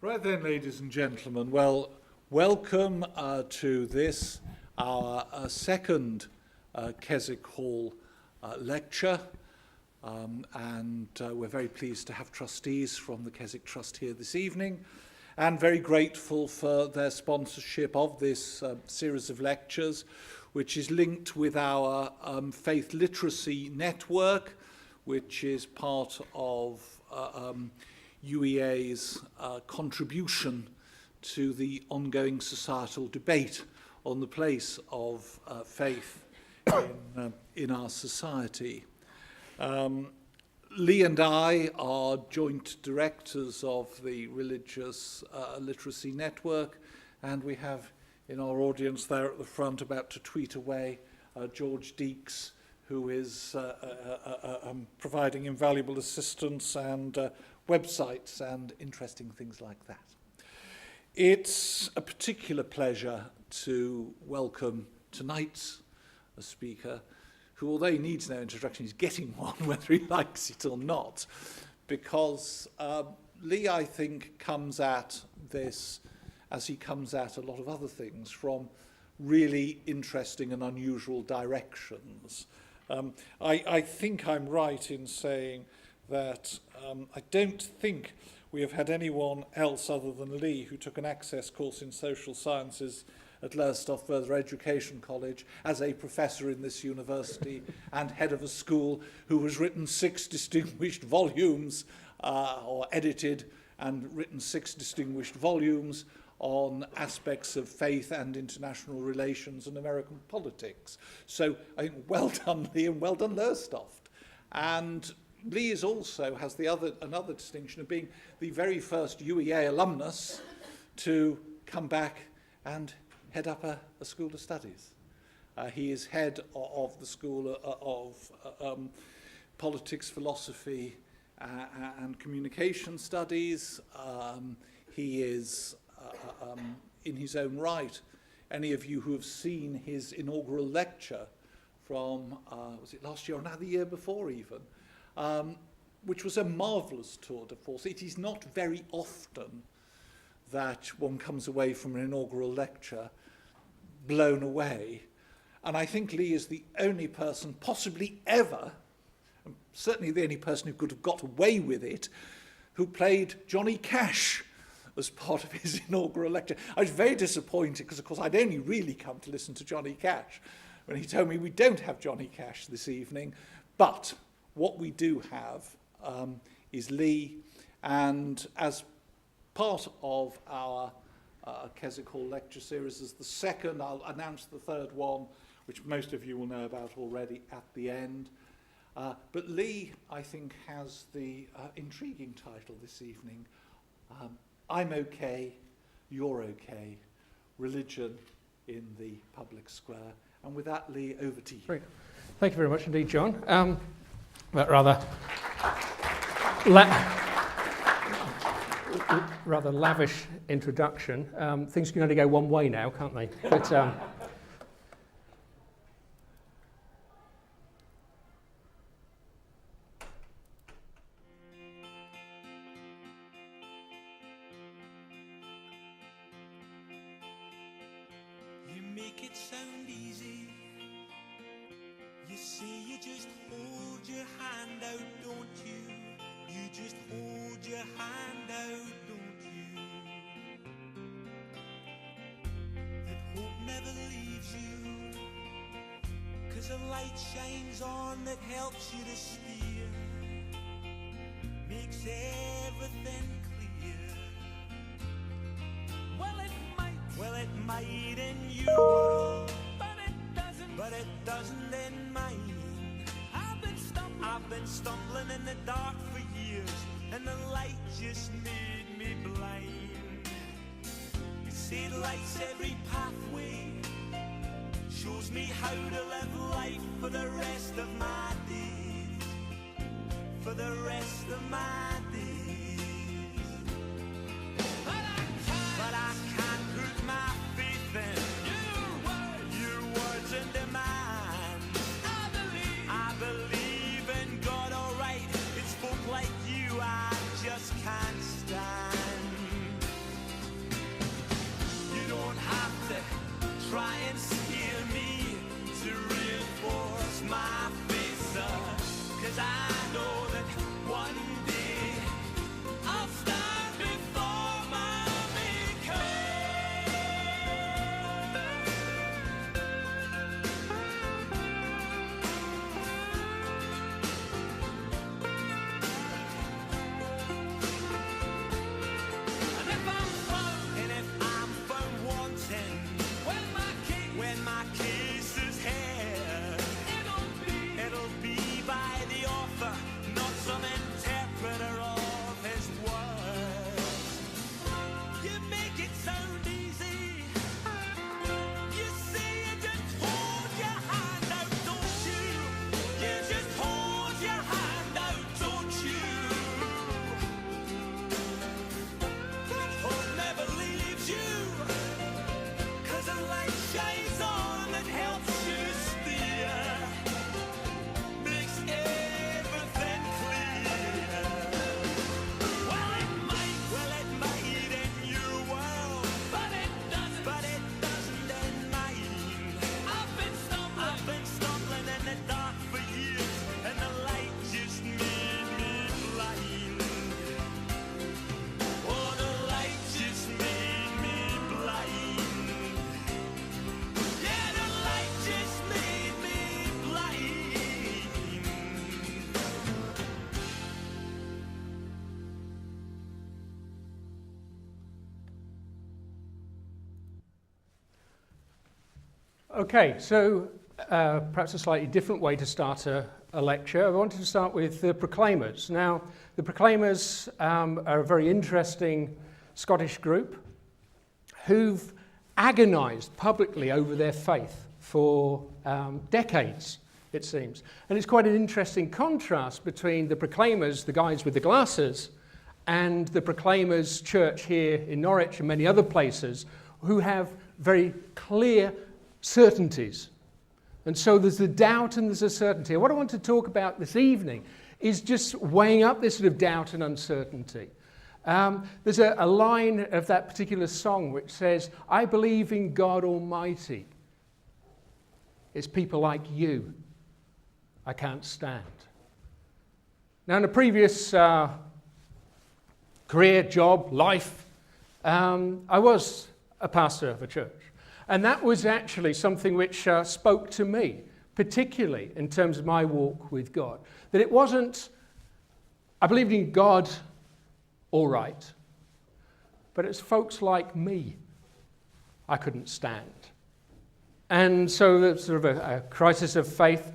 Right then, ladies and gentlemen, well, welcome to this, our second Keswick Hall Lecture, and we're very pleased to have trustees from the Keswick Trust here this evening, and very grateful for their sponsorship of this series of lectures, which is linked with our faith literacy network, which is part of UEA's contribution to the ongoing societal debate on the place of faith in our society. Lee and I are joint directors of the Religious Literacy Network, and we have in our audience there at the front, about to tweet away, George Deeks, who is providing invaluable assistance and websites and interesting things like that. It's a particular pleasure to welcome tonight's speaker, who, although he needs no introduction, is getting one, whether he likes it or not, because Lee, I think, comes at this, as he comes at a lot of other things, from really interesting and unusual directions. I think I'm right in saying that I don't think we have had anyone else other than Lee who took an access course in social sciences at Lowestoft Further Education College as a professor in this university and head of a school, who has written 6 distinguished volumes, or edited and written 6 distinguished volumes on aspects of faith and international relations and American politics. So I think well done, Lee, and well done, Lowestoft. And Lee is also has another distinction of being the very first UEA alumnus to come back and head up a School of Studies. He is head of the School of Politics, Philosophy and Communication Studies. He is, in his own right, any of you who have seen his inaugural lecture from, was it last year or now the year before even, which was a marvellous tour de force. It is not very often that one comes away from an inaugural lecture blown away. And I think Lee is the only person, possibly ever, and certainly the only person who could have got away with it, who played Johnny Cash as part of his inaugural lecture. I was very disappointed because, of course, I'd only really come to listen to Johnny Cash when he told me we don't have Johnny Cash this evening, but what we do have is Lee, and as part of our Keswick Hall Lecture series as the second, I'll announce the third one, which most of you will know about already at the end. But Lee, I think, has the intriguing title this evening, I'm okay, you're okay, religion in the public square. And with that, Lee, over to you. Great. Thank you very much indeed, John. That rather lavish introduction. Things can only go one way now, can't they? But, you make it sound easy. You say you just hold your hand out, don't you? You just hold your hand out, don't you? That hope never leaves you, 'cause a light shines on that helps you to steer, makes everything clear. Well, it might in your world, but it doesn't in mine. I've been stumbling in the dark for years, and the light just made me blind. You see, it lights every pathway, shows me how to live life for the rest of my days, for the rest of my days. But I can't put my faith in your words into mine. I believe in God, alright. It's folk like you I just can't stand. instill me to reinforce my faith, 'cause I know that one day I'll stand before my Maker. And if I'm found wanting, when my case is here, it'll be by the author, not some interpreter of his words. You make it sound easy. You say you just hold your hand out, don't you? You just hold your hand out, don't you? But hope never leaves you, 'cause a light shines on that helps you steer, makes everything clear. Well, it might in your world, but it doesn't in mine. I've been stumbling in the dark for years, and the light just made me blind. Oh, the light just made me blind. Yeah, the light just made me blind. Okay, so perhaps a slightly different way to start a lecture. I wanted to start with the Proclaimers. Now, the Proclaimers are a very interesting Scottish group who've agonised publicly over their faith for decades, it seems. And it's quite an interesting contrast between the Proclaimers, the guys with the glasses, and the Proclaimers church here in Norwich and many other places who have very clear certainties. And so there's a doubt and there's a certainty. And what I want to talk about this evening is just weighing up this sort of doubt and uncertainty. There's a line of that particular song which says, "I believe in God Almighty. It's people like you I can't stand." Now, in a previous career, job, life, I was a pastor of a church. And that was actually something which spoke to me, particularly in terms of my walk with God. That it wasn't, I believed in God, all right, but it's folks like me I couldn't stand. And so there's sort of a crisis of faith.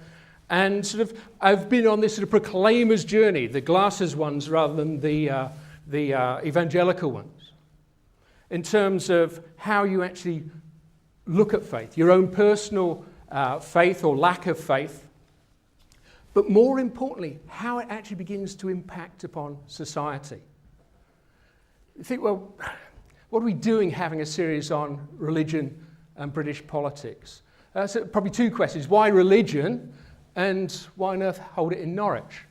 And sort of, I've been on this sort of proclaimer's journey, the glasses ones rather than the evangelical ones, in terms of how you actually look at faith, your own personal faith or lack of faith, but more importantly, how it actually begins to impact upon society. You think, well, what are we doing having a series on religion and British politics? So probably two questions. Why religion, and why on earth hold it in Norwich?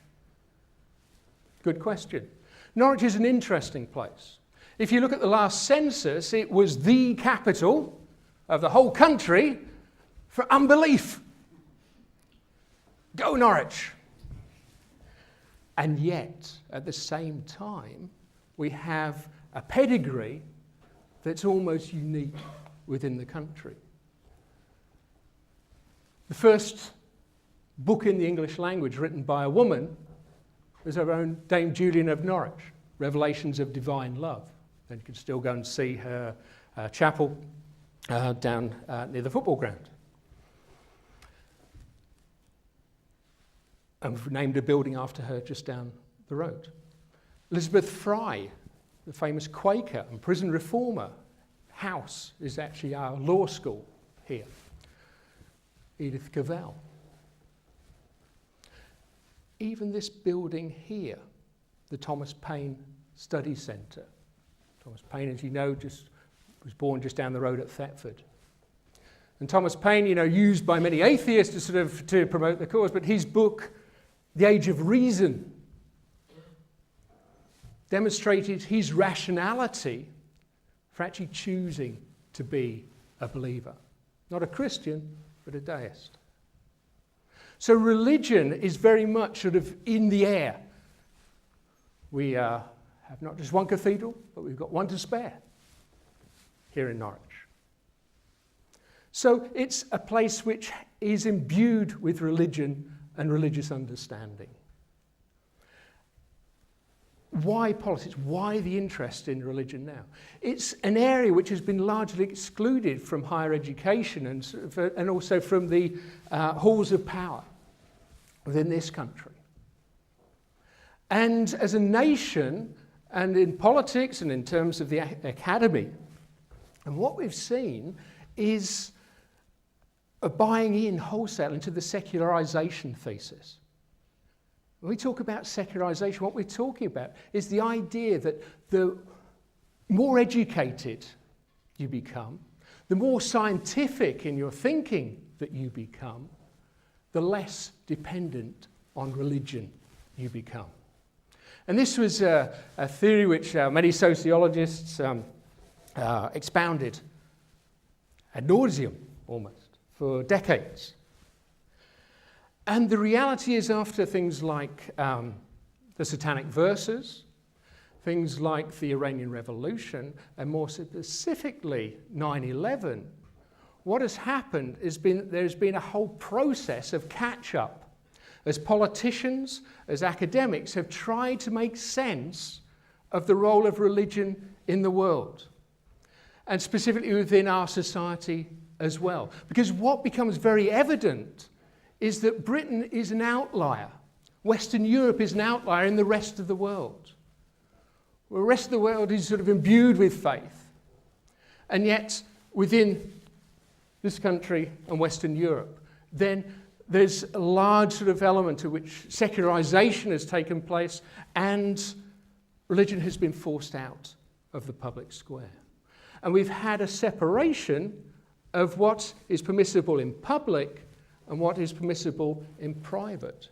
Good question. Norwich is an interesting place. If you look at the last census, it was the capital of the whole country for unbelief. Go Norwich. And yet, at the same time, we have a pedigree that's almost unique within the country. The first book in the English language written by a woman was our own Dame Julian of Norwich, Revelations of Divine Love. And you can still go and see her chapel down near the football ground. And we've named a building after her just down the road. Elizabeth Fry, the famous Quaker and prison reformer, house is actually our law school here. Edith Cavell. Even this building here, the Thomas Paine Study Centre. Thomas Paine, as you know, was born just down the road at Thetford. And Thomas Paine, used by many atheists to promote the cause, but his book, The Age of Reason, demonstrated his rationality for actually choosing to be a believer. Not a Christian, but a deist. So religion is very much sort of in the air. We have not just one cathedral, but we've got one to spare here in Norwich. So it's a place which is imbued with religion and religious understanding. Why politics? Why the interest in religion now? It's an area which has been largely excluded from higher education and also from the halls of power within this country. And as a nation, and in politics and in terms of the academy, and what we've seen is a buying in wholesale into the secularization thesis. When we talk about secularization, what we're talking about is the idea that the more educated you become, the more scientific in your thinking that you become, the less dependent on religion you become. And this was a theory which many sociologists expounded ad nauseum almost for decades. And the reality is, after things like the Satanic Verses, things like the Iranian Revolution, and more specifically 9/11, what has happened is there's been a whole process of catch-up as politicians, as academics have tried to make sense of the role of religion in the world, and specifically within our society as well. Because what becomes very evident is that Britain is an outlier. Western Europe is an outlier in the rest of the world. The rest of the world is sort of imbued with faith. And yet, within this country and Western Europe, then there's a large sort of element to which secularization has taken place and religion has been forced out of the public square. And we've had a separation of what is permissible in public and what is permissible in private.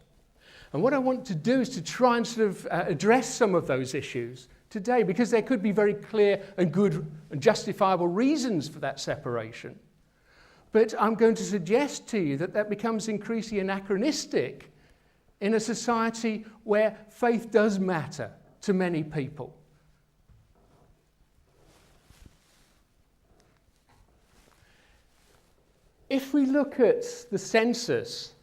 And what I want to do is to try and sort of address some of those issues today, because there could be very clear and good and justifiable reasons for that separation. But I'm going to suggest to you that that becomes increasingly anachronistic in a society where faith does matter to many people. If we look at the census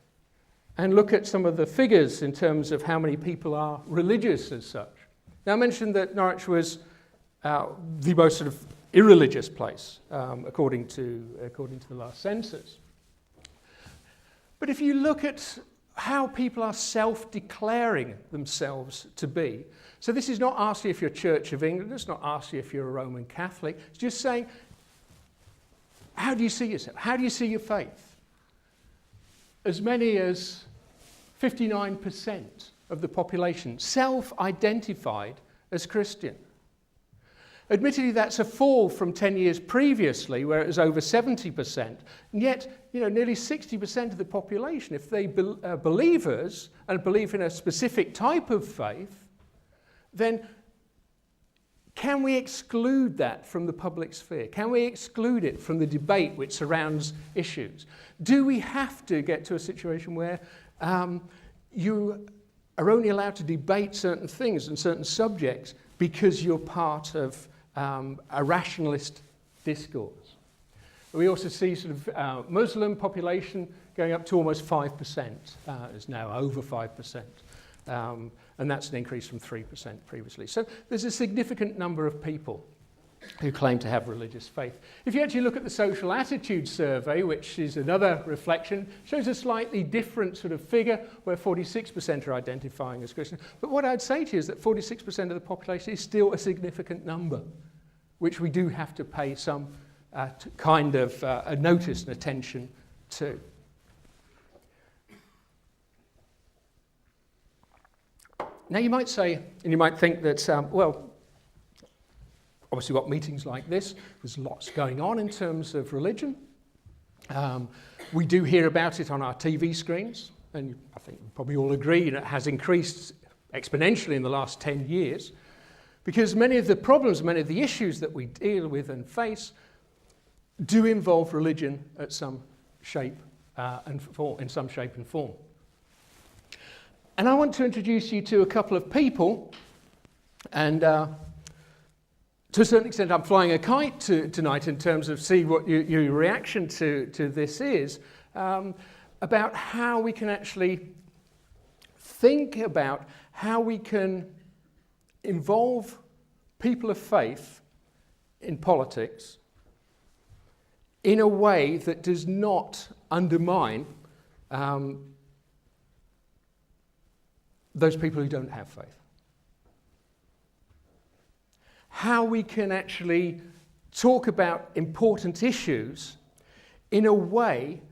and look at some of the figures in terms of how many people are religious as such. Now, I mentioned that Norwich was the most sort of irreligious place, according to the last census. But if you look at how people are self-declaring themselves to be, so this is not asking if you're Church of England, it's not asking if you're a Roman Catholic, it's just saying, how do you see yourself? How do you see your faith? As many as 59% of the population self-identified as Christian. Admittedly, that's a fall from 10 years previously, where it was over 70%. And yet, nearly 60% of the population, if they are believers and believe in a specific type of faith, then can we exclude that from the public sphere? Can we exclude it from the debate which surrounds issues? Do we have to get to a situation where you are only allowed to debate certain things and certain subjects because you're part of a rationalist discourse? We also see sort of Muslim population going up to almost 5%. It's now over 5%. And that's an increase from 3% previously. So there's a significant number of people who claim to have religious faith. If you actually look at the social attitude survey, which is another reflection, shows a slightly different sort of figure where 46% are identifying as Christian. But what I'd say to you is that 46% of the population is still a significant number, which we do have to pay some kind of notice and attention to. Now you might say, and you might think that, obviously we've got meetings like this, there's lots going on in terms of religion. We do hear about it on our TV screens, and I think we probably all agree that it has increased exponentially in the last 10 years, because many of the problems, many of the issues that we deal with and face do involve religion at some shape and form, in some shape and form. And I want to introduce you to a couple of people, and to a certain extent I'm flying a kite tonight in terms of see what your reaction to this is, about how we can actually think about how we can involve people of faith in politics in a way that does not undermine those people who don't have faith. How we can actually talk about important issues in a way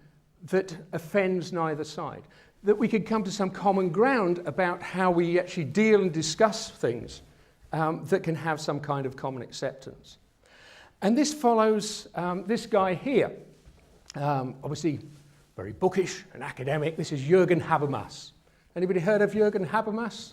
that offends neither side. That we can come to some common ground about how we actually deal and discuss things that can have some kind of common acceptance. And this follows this guy here, obviously very bookish and academic. This is Jürgen Habermas. Anybody heard of Jürgen Habermas?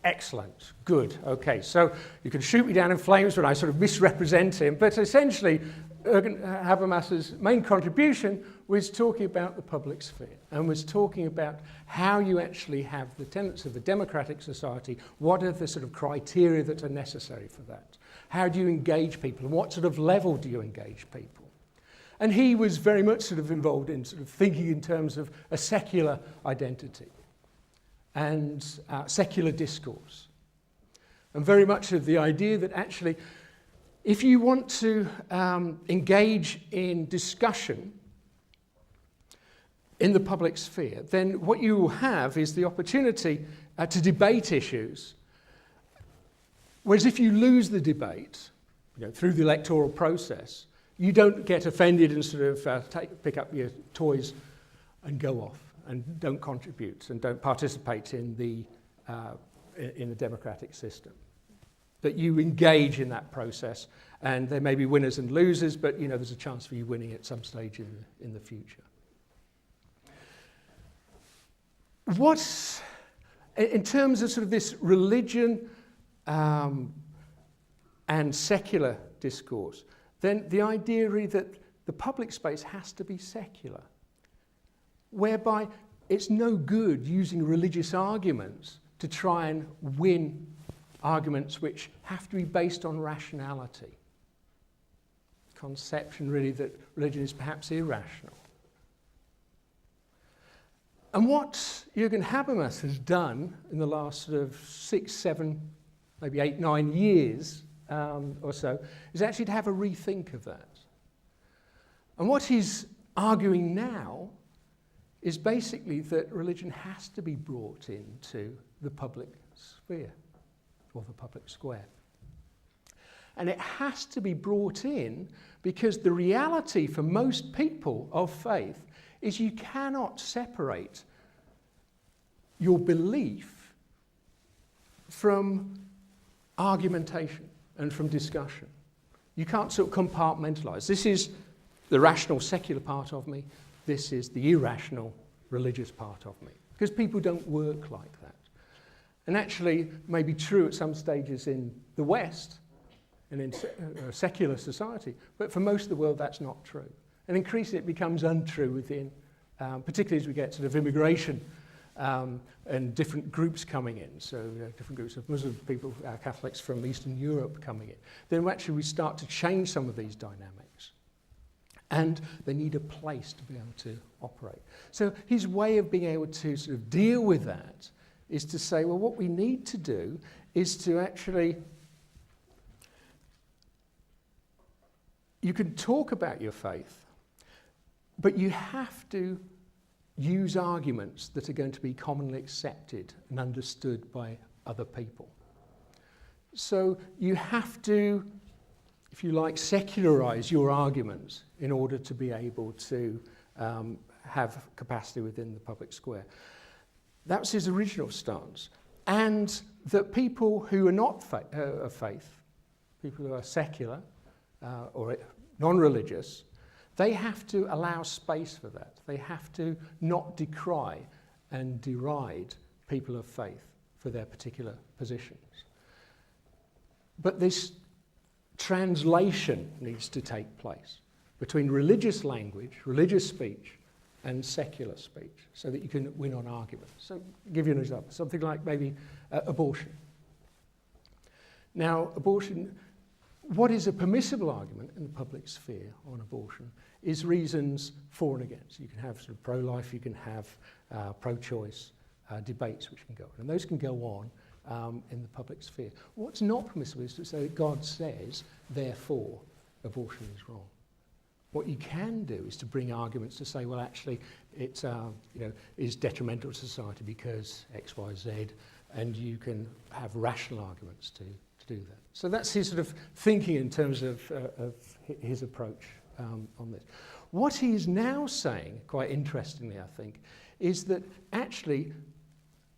Excellent, good, okay. So you can shoot me down in flames when I sort of misrepresent him, but essentially Jürgen Habermas's main contribution was talking about the public sphere and was talking about how you actually have the tenets of a democratic society. What are the sort of criteria that are necessary for that? How do you engage people, and what sort of level do you engage people? And he was very much sort of involved in sort of thinking in terms of a secular identity and secular discourse. And very much of the idea that actually, if you want to engage in discussion in the public sphere, then what you will have is the opportunity to debate issues. Whereas if you lose the debate, through the electoral process, you don't get offended and sort of pick up your toys and go off and don't contribute and don't participate in the democratic system. That you engage in that process, and there may be winners and losers, but there's a chance for you winning at some stage in the future. What's, in terms of sort of this religion and secular discourse, then the idea really that the public space has to be secular, whereby it's no good using religious arguments to try and win arguments which have to be based on rationality. Conception really that religion is perhaps irrational. And what Jürgen Habermas has done in the last sort of 6, 7, maybe 8, 9 years or so, is actually to have a rethink of that. And what he's arguing now is basically that religion has to be brought into the public sphere, or the public square. And it has to be brought in because the reality for most people of faith is you cannot separate your belief from argumentation and from discussion. You can't sort of compartmentalize. This is the rational secular part of me. This is the irrational religious part of me. Because people don't work like that. And actually, may be true at some stages in the West and in secular society, but for most of the world that's not true. And increasingly it becomes untrue within, particularly as we get sort of immigration and different groups coming in, so different groups of Muslim people, Catholics from Eastern Europe coming in. Then actually we start to change some of these dynamics. And they need a place to be able to operate. So his way of being able to sort of deal with that is to say, well, what we need to do is to actually, you can talk about your faith, but you have to use arguments that are going to be commonly accepted and understood by other people. So you have to, if you like, secularize your arguments in order to be able to have capacity within the public square. That was his original stance. And that people who are not of faith, people who are secular or non-religious, they have to allow space for that. They have to not decry and deride people of faith for their particular positions. But this translation needs to take place between religious language, religious speech, and secular speech, so that you can win on argument. So, I'll give you an example, something like maybe abortion. Now, abortion, what is a permissible argument in the public sphere on abortion is reasons for and against. You can have sort of pro-life, you can have pro-choice debates which can go on, and those can go on in the public sphere. What's not permissible is to say that God says, therefore, abortion is wrong. What you can do is to bring arguments to say, well, actually, it is detrimental to society because X, Y, Z, and you can have rational arguments to do that. So that's his sort of thinking in terms of his approach on this. What he's now saying, quite interestingly, I think, is that actually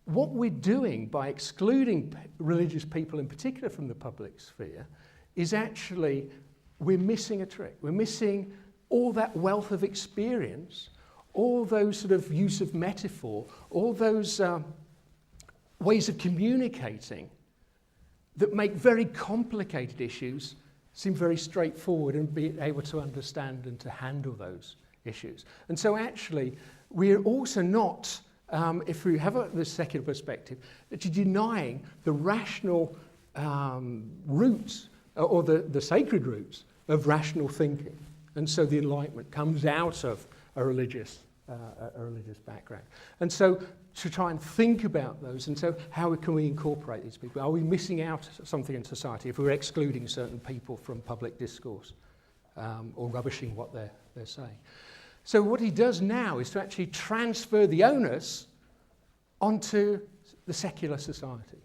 what we're doing by excluding religious people in particular from the public sphere is actually we're missing a trick. We're missing all that wealth of experience, all those sort of use of metaphor, all those ways of communicating that make very complicated issues seem very straightforward and be able to understand and to handle those issues. And so actually, we're also not, if we have the secular perspective, that you're denying the rational roots or the sacred roots of rational thinking. And so the Enlightenment comes out of a religious background. And so to try and think about those, and so how can we incorporate these people? Are we missing out something in society if we're excluding certain people from public discourse or rubbishing what they're saying? So what he does now is to actually transfer the onus onto the secular society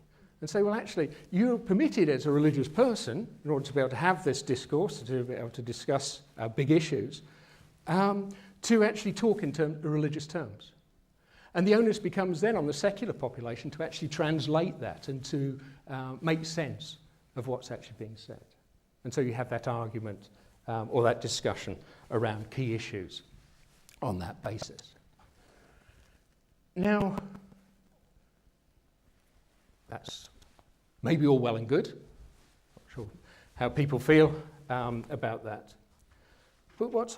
and say, well, actually, you're permitted as a religious person, in order to be able to have this discourse, to be able to discuss big issues, to actually talk in religious terms. And the onus becomes then on the secular population to actually translate that and to make sense of what's actually being said. And so you have that argument or that discussion around key issues on that basis. Now, that's maybe all well and good. Not sure how people feel about that. But what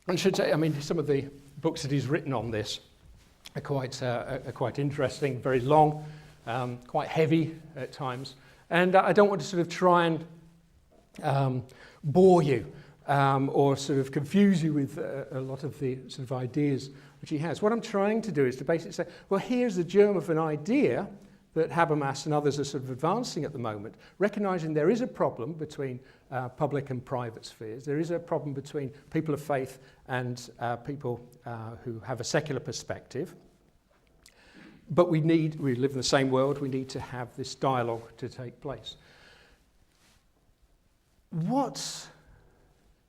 I should say, I mean, some of the books that he's written on this are quite interesting, very long, quite heavy at times. And I don't want to sort of try and bore you or sort of confuse you with a lot of the sort of ideas which he has. What I'm trying to do is to basically say, well, here's the germ of an idea that Habermas and others are sort of advancing at the moment, recognizing there is a problem between public and private spheres. There is a problem between people of faith and people who have a secular perspective. But we live in the same world, we need to have this dialogue to take place. What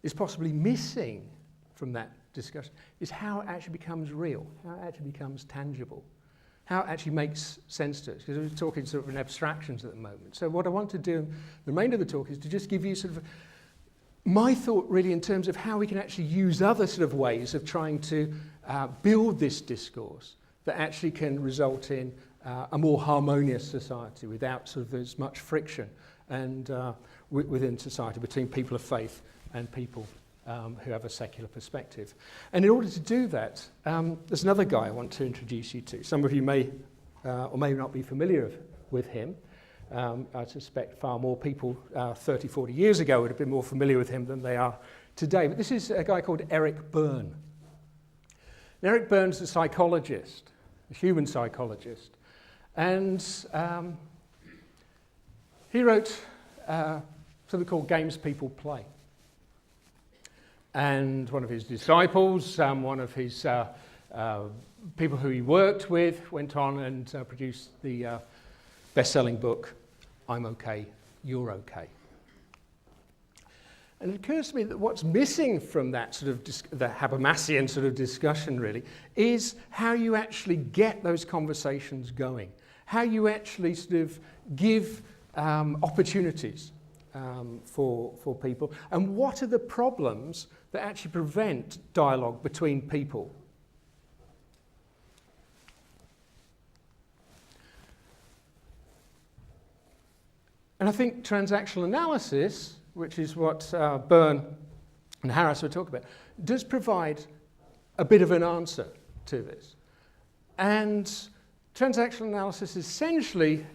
is possibly missing from that discussion is how it actually becomes real, how it actually becomes tangible, how it actually makes sense to us, because we're talking sort of in abstractions at the moment. So what I want to do, the remainder of the talk, is to just give you sort of my thought really in terms of how we can actually use other sort of ways of trying to build this discourse that actually can result in a more harmonious society without sort of as much friction and within society between people of faith and people who have a secular perspective. And in order to do that, there's another guy I want to introduce you to. Some of you may or may not be familiar with him. I suspect far more people 30, 40 years ago would have been more familiar with him than they are today. But this is a guy called Eric Berne. And Eric Berne's a psychologist, a human psychologist. And he wrote something called Games People Play. And one of his disciples, one of his people who he worked with, went on and produced the best-selling book, I'm Okay, You're Okay. And it occurs to me that what's missing from that sort of the Habermasian sort of discussion really is how you actually get those conversations going, how you actually sort of give opportunities for people, and what are the problems that actually prevent dialogue between people. And I think transactional analysis, which is what Byrne and Harris were talking about, does provide a bit of an answer to this. And transactional analysis essentially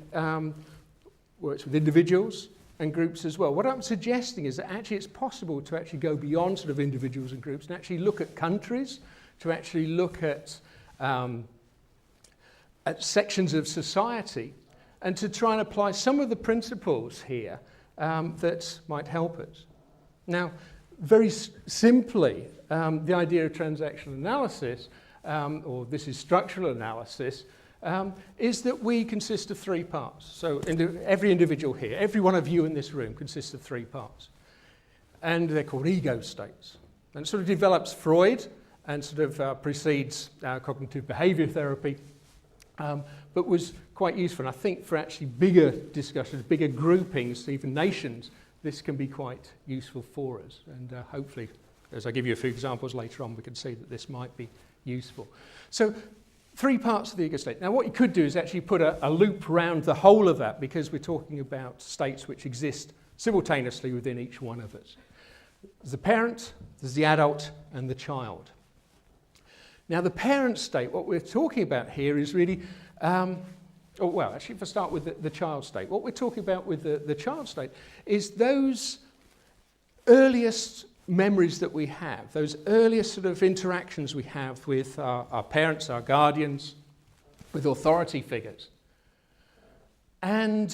works with individuals and groups as well. What I'm suggesting is that actually it's possible to actually go beyond sort of individuals and groups and actually look at countries, to actually look at sections of society, and to try and apply some of the principles here that might help us. Now, very simply, the idea of transactional analysis, or this is structural analysis, is that we consist of three parts. So every individual here, every one of you in this room consists of three parts. And they're called ego states. And it sort of develops Freud and sort of precedes cognitive behavior therapy, but was quite useful. And I think for actually bigger discussions, bigger groupings, even nations, this can be quite useful for us. And hopefully, as I give you a few examples later on, we can see that this might be useful. So, three parts of the ego state. Now, what you could do is actually put a loop around the whole of that, because we're talking about states which exist simultaneously within each one of us. There's the parent, there's the adult, and the child. Now, the parent state, what we're talking about here is really, actually, if I start with the child state, what we're talking about with the child state is those earliest memories that we have, those earliest sort of interactions we have with our parents, our guardians, with authority figures. And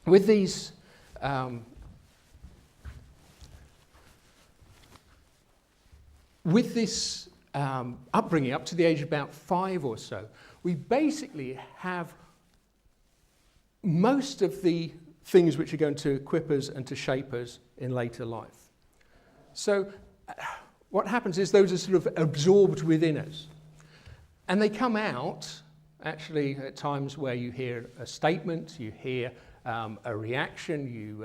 with these upbringing up to the age of about 5 or so, we basically have most of the things which are going to equip us and to shape us in later life. So what happens is those are sort of absorbed within us. And they come out, actually, at times where you hear a statement, you hear a reaction, you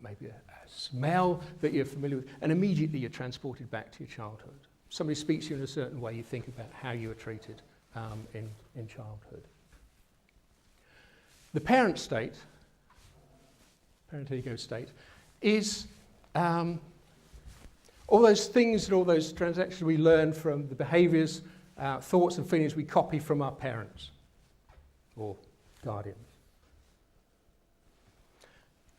maybe a smell that you're familiar with, and immediately you're transported back to your childhood. Somebody speaks to you in a certain way, you think about how you were treated in childhood. The parent state, parent ego state, is all those things and all those transactions we learn from the behaviours, thoughts and feelings we copy from our parents or guardians.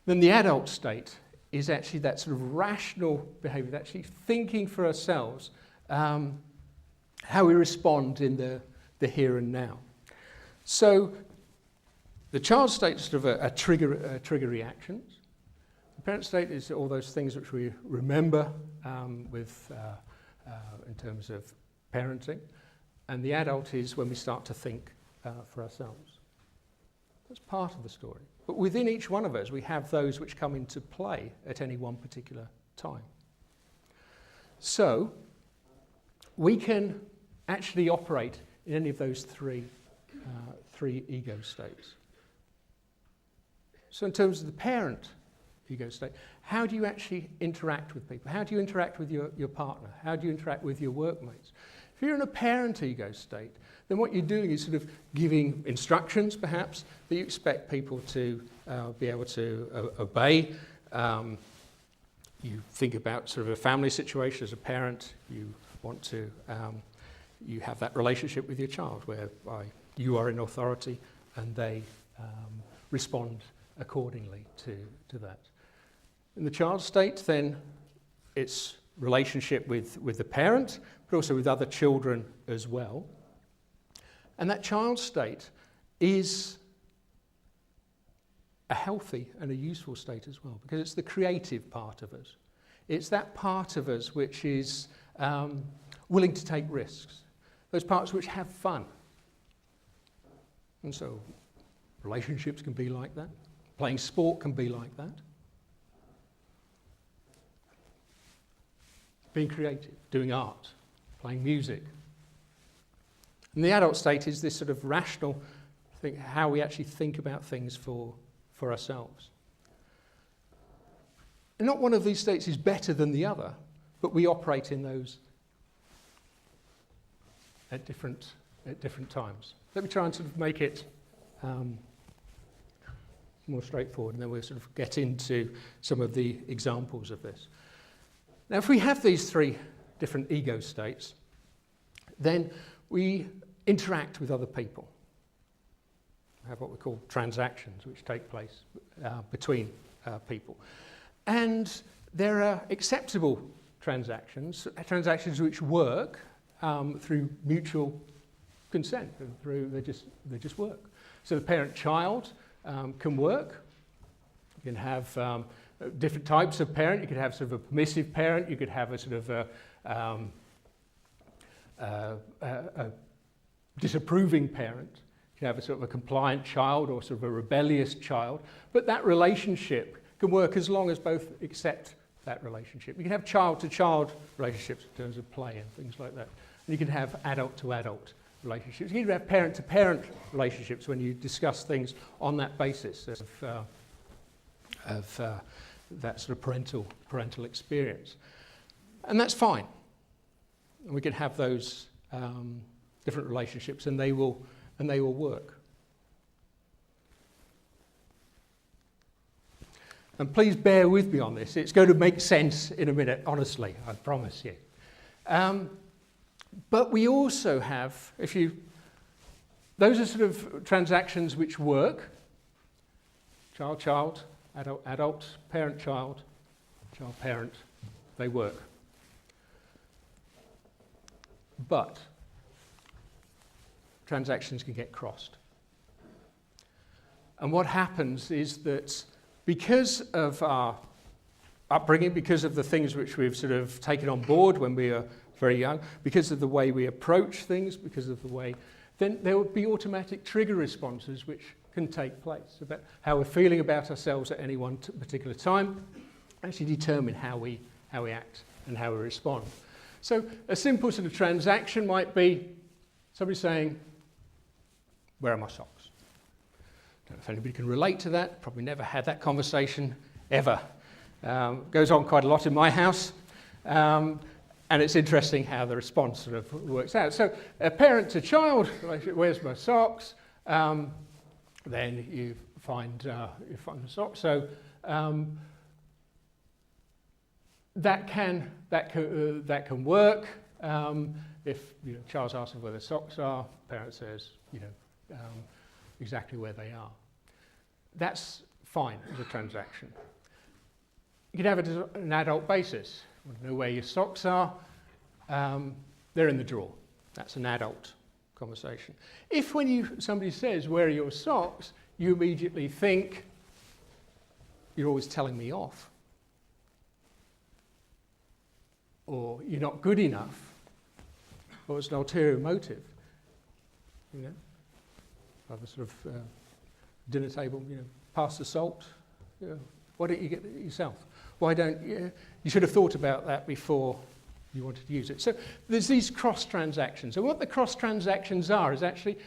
Then the adult state is actually that sort of rational behaviour, actually thinking for ourselves how we respond in the here and now. So the child state is sort of a trigger reactions. The parent state is all those things which we remember in terms of parenting. And the adult is when we start to think for ourselves. That's part of the story. But within each one of us, we have those which come into play at any one particular time. So we can actually operate in any of those three ego states. So in terms of the parent ego state, how do you actually interact with people? How do you interact with your partner? How do you interact with your workmates? If you're in a parent ego state, then what you're doing is sort of giving instructions, perhaps, that you expect people to be able to obey. You think about sort of a family situation as a parent. You want to, you have that relationship with your child whereby you are in authority and they respond accordingly to that. In the child state, then, it's relationship with the parent, but also with other children as well. And that child state is a healthy and a useful state as well, because it's the creative part of us. It's that part of us which is willing to take risks, those parts which have fun. And so relationships can be like that. Playing sport can be like that. Being creative, doing art, playing music. And the adult state is this sort of rational thing, how we actually think about things for ourselves. And not one of these states is better than the other, but we operate in those at different times. Let me try and sort of make it more straightforward, and then we'll sort of get into some of the examples of this. Now, if we have these three different ego states, then we interact with other people. We have what we call transactions, which take place between people. And there are acceptable transactions which work through mutual consent, and they just work. So the parent-child can work. You can have different types of parent. You could have sort of a permissive parent. You could have a sort of a disapproving parent. You can have a sort of a compliant child or sort of a rebellious child. But that relationship can work as long as both accept that relationship. You can have child-to-child relationships in terms of play and things like that. And you can have adult-to-adult relationships. You can have parent-to-parent relationships when you discuss things on that basis of that sort of parental experience. And that's fine. And we can have those different relationships, and they will work. And please bear with me on this. It's going to make sense in a minute, honestly, I promise you. But we also have, those are sort of transactions which work. Child-child, adult, parent-child, child-parent, they work. But transactions can get crossed. And what happens is that because of our upbringing, because of the things which we've sort of taken on board when we are very young, because of the way we approach things, because of the way, then there will be automatic trigger responses which can take place about how we're feeling about ourselves at any one particular time, actually determine how we act and how we respond. So a simple sort of transaction might be somebody saying, "Where are my socks?" Don't know if anybody can relate to that. Probably never had that conversation ever. Goes on quite a lot in my house. And it's interesting how the response sort of works out. So a parent to child relationship, "Where's my socks?" Then you find the socks. So that can work. If child's asking where the socks are, parent says exactly where they are. That's fine as a transaction. You can have it as an adult basis. You want to know where your socks are? They're in the drawer. That's an adult conversation. If when somebody says, "Where are your socks?" you immediately think, "You're always telling me off," or "You're not good enough," or it's an ulterior motive. Have a sort of dinner table, pass the salt. Why don't you get it yourself? Why don't you? You should have thought about that before you wanted to use it. So there's these cross transactions. And what the cross transactions are is actually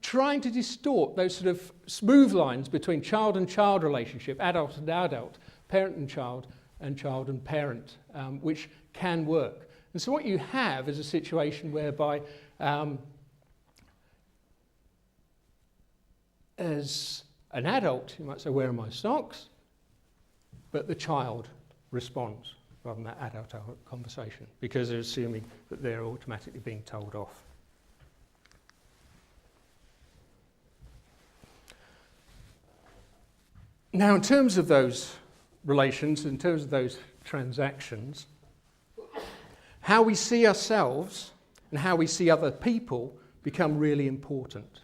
trying to distort those sort of smooth lines between child and child relationship, adult and adult, parent and child and parent, which can work. And so what you have is a situation whereby as an adult, you might say, "Where are my socks?" But the child responds rather than that adult conversation because they're assuming that they're automatically being told off. Now, in terms of those relations, in terms of those transactions, how we see ourselves and how we see other people become really important.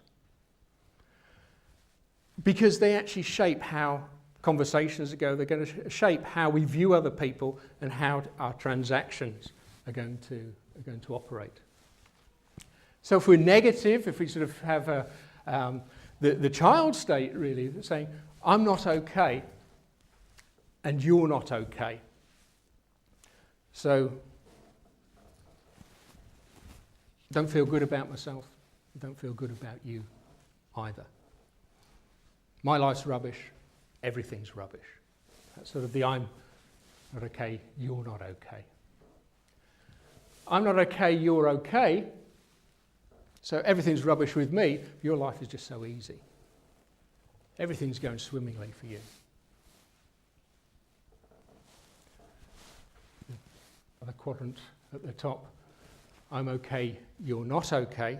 Because they actually shape how conversations go. They're going to shape how we view other people and how our transactions are going to operate. So if we're negative, if we sort of have the child state really saying, "I'm not okay and you're not okay." So don't feel good about myself, don't feel good about you either. My life's rubbish, everything's rubbish. That's sort of the "I'm not okay, you're not okay." I'm not okay, you're okay, so everything's rubbish with me, your life is just so easy. everything's going swimmingly for you. The quadrant at the top, I'm okay, you're not okay.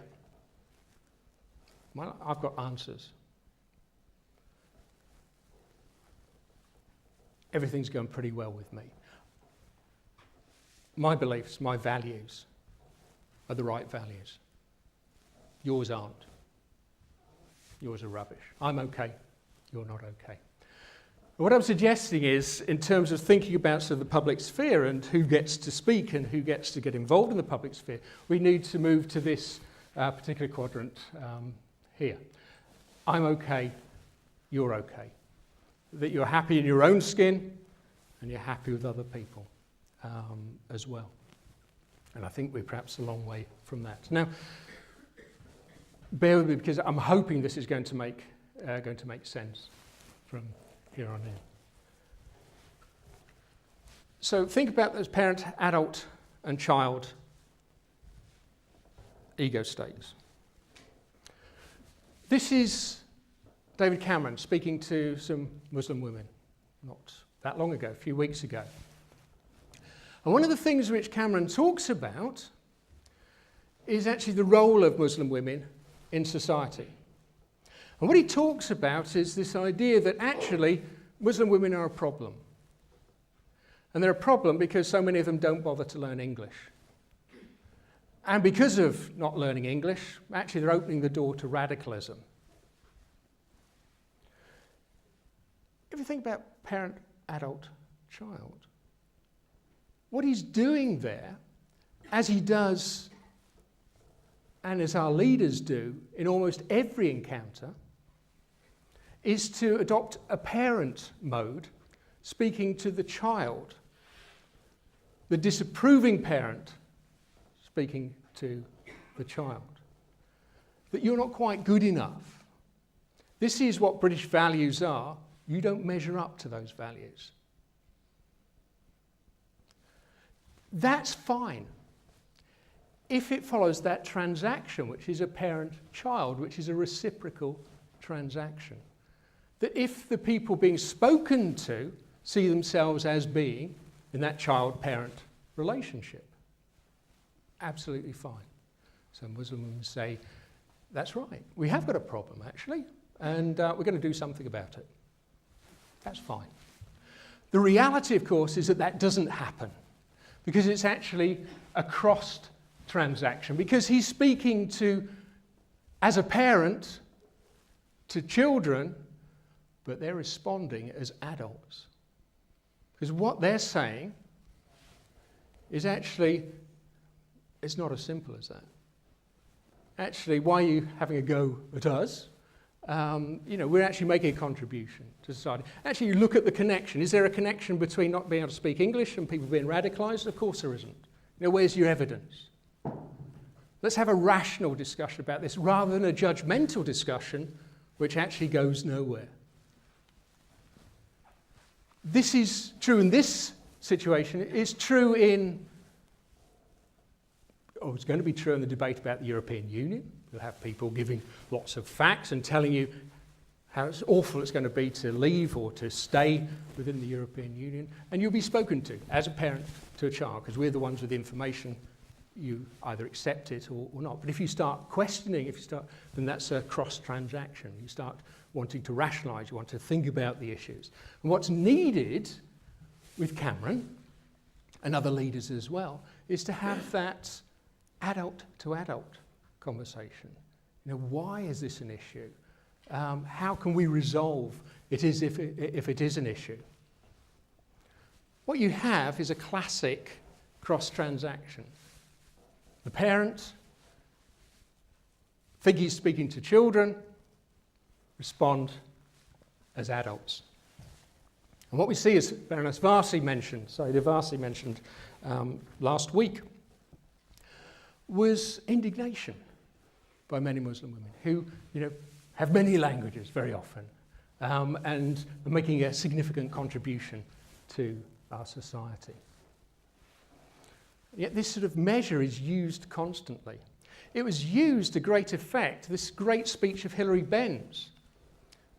Well, I've got answers. Everything's going pretty well with me. My beliefs, my values are the right values. Yours aren't. Yours are rubbish. I'm okay, you're not okay. What I'm suggesting is, in terms of thinking about sort of the public sphere and who gets to speak and who gets to get involved in the public sphere, we need to move to this particular quadrant here. I'm okay, you're okay. That you're happy in your own skin and you're happy with other people as well. And I think we're perhaps a long way from that. Now, bear with me because I'm hoping this is going to make sense from here on in. So think about those parent, adult, and child ego states. This is David Cameron speaking to some Muslim women not that long ago, a few weeks ago. And one of the things which Cameron talks about is actually the role of Muslim women in society. And what he talks about is this idea that actually Muslim women are a problem. And they're a problem because so many of them don't bother to learn English. And because of not learning English, actually they're opening the door to radicalism. If you think about parent, adult, child, what he's doing there, as he does and as our leaders do in almost every encounter, is to adopt a parent mode, speaking to the child, the disapproving parent speaking to the child. That you're not quite good enough. This is what British values are. You don't measure up to those values. That's fine if it follows that transaction, which is a parent-child, which is a reciprocal transaction. That if the people being spoken to see themselves as being in that child-parent relationship, absolutely fine. So Muslim women say, that's right, we have got a problem actually, and we're going to do something about it. That's fine. The reality, of course, is that that doesn't happen because it's actually a crossed transaction, because he's speaking to, as a parent, to children, but they're responding as adults. Because what they're saying is actually, it's not as simple as that. Actually, why are you having a go at us? We're actually making a contribution to society. Actually, you look at the connection. Is there a connection between not being able to speak English and people being radicalised? Of course there isn't. Where's your evidence? Let's have a rational discussion about this rather than a judgmental discussion which actually goes nowhere. This is true in this situation. It's true it's going to be true in the debate about the European Union. You'll have people giving lots of facts and telling you how awful it's going to be to leave or to stay within the European Union. And you'll be spoken to as a parent to a child, because we're the ones with the information. You either accept it or not. But if you start questioning, then that's a cross-transaction. You start wanting to rationalise, you want to think about the issues. And what's needed with Cameron and other leaders as well is to have that adult-to-adult conversation. Why is this an issue? How can we resolve it if it is an issue? What you have is a classic cross-transaction. The parent, figures speaking to children, respond as adults. And what we see, as Baroness Varsi mentioned last week, was indignation by many Muslim women who, have many languages very often and are making a significant contribution to our society. Yet this sort of measure is used constantly. It was used to great effect, this great speech of Hilary Benz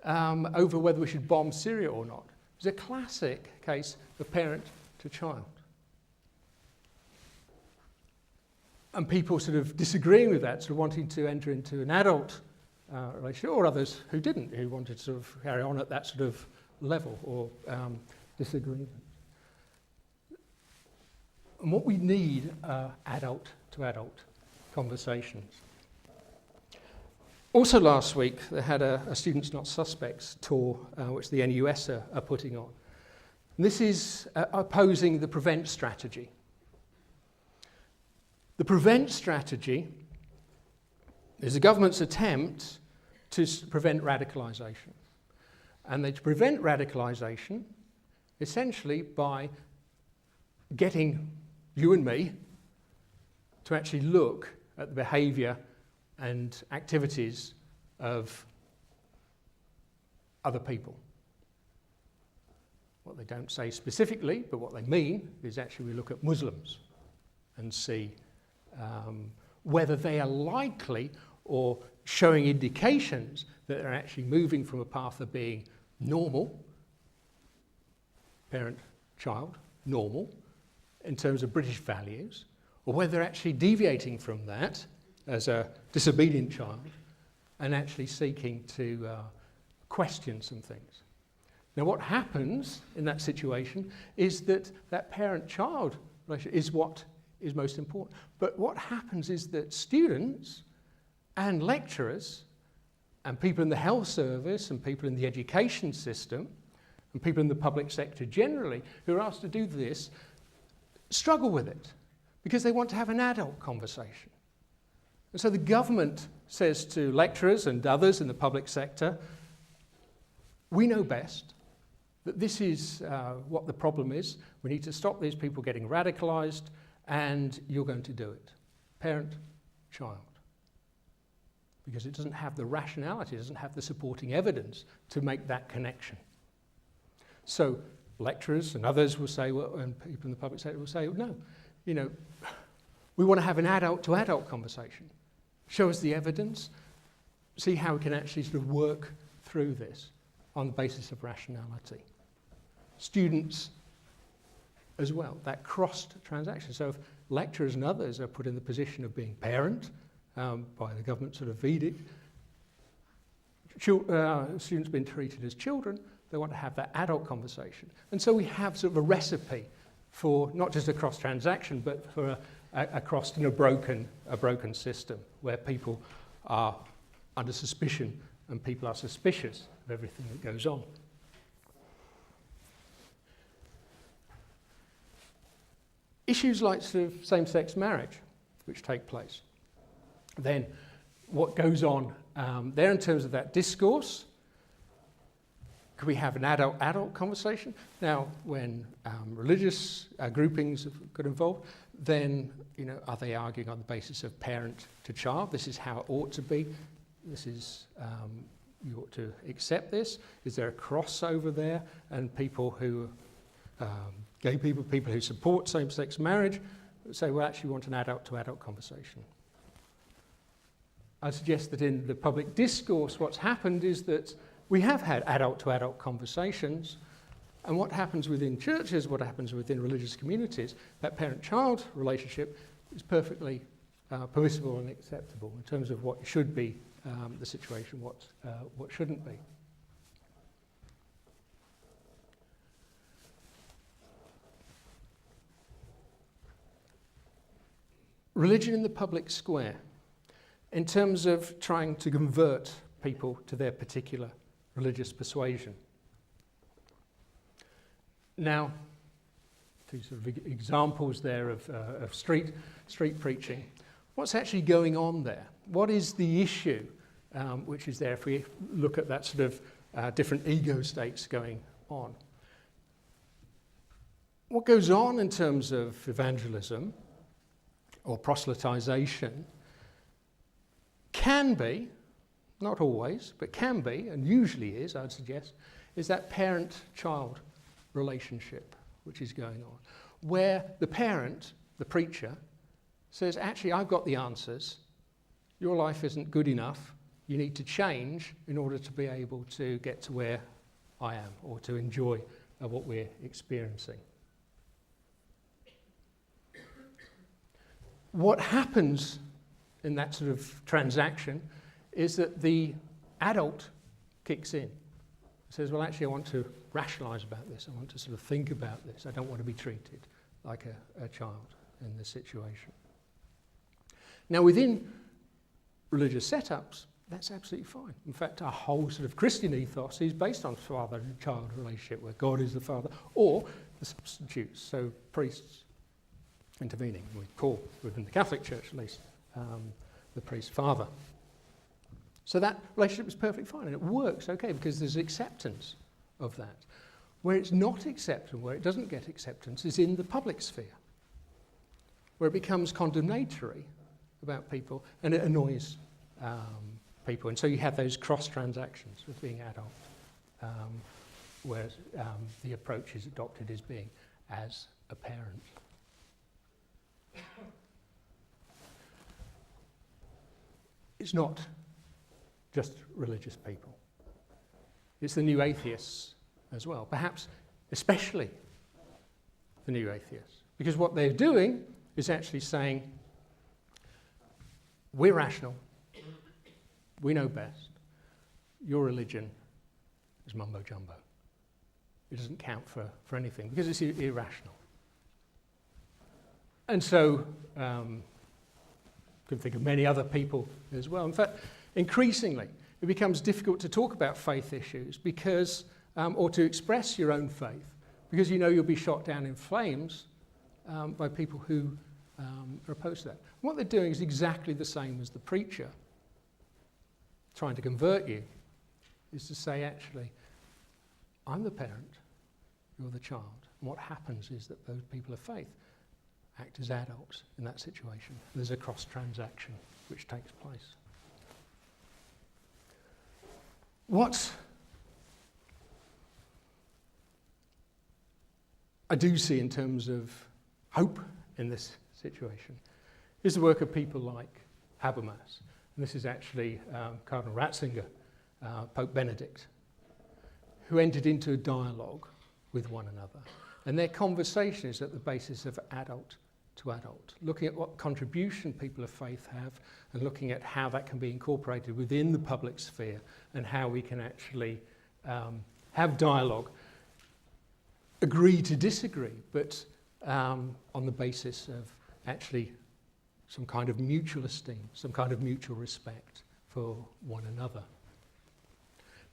over whether we should bomb Syria or not. It was a classic case of parent to child. And people sort of disagreeing with that, sort of wanting to enter into an adult relationship, or others who didn't, who wanted to sort of carry on at that sort of level or disagreement. And what we need are adult-to-adult conversations. Also last week, they had a Students Not Suspects tour, which the NUS are putting on. And this is opposing the prevent strategy. The prevent strategy is the government's attempt to prevent radicalisation. And they prevent radicalisation essentially by getting you and me to actually look at the behaviour and activities of other people. What they don't say specifically, but what they mean is actually we look at Muslims and see whether they are likely or showing indications that they're actually moving from a path of being normal, parent-child, normal, in terms of British values, or whether they're actually deviating from that as a disobedient child and actually seeking to question some things. Now what happens in that situation is that parent-child relationship is what is most important. But what happens is that students and lecturers and people in the health service and people in the education system and people in the public sector generally who are asked to do this struggle with it because they want to have an adult conversation. And so the government says to lecturers and others in the public sector, we know best that this is what the problem is. We need to stop these people getting radicalised, and you're going to do it. Parent, child. Because it doesn't have the rationality, it doesn't have the supporting evidence to make that connection. So lecturers and others will say, well, and people in the public sector will say, no, you know, we want to have an adult-to-adult conversation. Show us the evidence, see how we can actually sort of work through this on the basis of rationality. Students as well, that crossed transaction. So if lecturers and others are put in the position of being parent by the government sort of edict, students being treated as children, they want to have that adult conversation. And so we have sort of a recipe for not just a cross transaction, but for a crossed and a broken system where people are under suspicion and people are suspicious of everything that goes on. Issues like sort of same-sex marriage, which take place. Then what goes on there in terms of that discourse? Could we have an adult conversation? Now, when religious groupings have got involved, then, you know, are they arguing on the basis of parent to child? This is how it ought to be. This is, you ought to accept this. Is there a crossover there? And people who, gay people, people who support same-sex marriage, say, well, actually we want an adult-to-adult conversation. I suggest that in the public discourse, what's happened is that we have had adult-to-adult conversations, and what happens within churches, what happens within religious communities, that parent-child relationship is perfectly permissible and acceptable in terms of what should be the situation, what shouldn't be. Religion in the public square, in terms of trying to convert people to their particular religious persuasion. Now, two sort of examples there of street preaching. What's actually going on there? What is the issue which is there if we look at that sort of different ego states going on? What goes on in terms of evangelism or proselytization can be, not always, but can be, and usually is, I'd suggest, is that parent-child relationship which is going on, where the parent, the preacher, says, actually, I've got the answers. Your life isn't good enough. you need to change in order to be able to get to where I am, or to enjoy what we're experiencing. What happens in that sort of transaction is that the adult kicks in. Says, well, actually, I want to rationalise about this. I want to sort of think about this. I don't want to be treated like a child in this situation. Now, within religious setups, that's absolutely fine. In fact, our whole sort of Christian ethos is based on father and child relationship, where God is the father, or the substitutes, so priests intervening. We call, within the Catholic Church at least, the priest father. So that relationship is perfectly fine, and it works okay because there's acceptance of that. Where it's not accepted, where it doesn't get acceptance, is in the public sphere, where it becomes condemnatory about people, and it annoys people. And so you have those cross-transactions of being adult, where the approach is adopted as being as a parent. It's not just religious people. It's the new atheists as well, perhaps especially the new atheists. Because what they're doing is actually saying, we're rational, we know best, your religion is mumbo-jumbo. It doesn't count for anything because it's irrational. And so, can think of many other people as well. In fact, increasingly, it becomes difficult to talk about faith issues because, or to express your own faith, because you know you'll be shot down in flames by people who are opposed to that. And what they're doing is exactly the same as the preacher trying to convert you, is to say, actually, I'm the parent, you're the child. And what happens is that those people of faith act as adults in that situation. There's a cross-transaction which takes place. What I do see in terms of hope in this situation is the work of people like Habermas. And this is actually Cardinal Ratzinger, Pope Benedict, who entered into a dialogue with one another. And their conversation is at the basis of adult to adult, looking at what contribution people of faith have and looking at how that can be incorporated within the public sphere and how we can actually have dialogue, agree to disagree, but on the basis of actually some kind of mutual esteem, some kind of mutual respect for one another.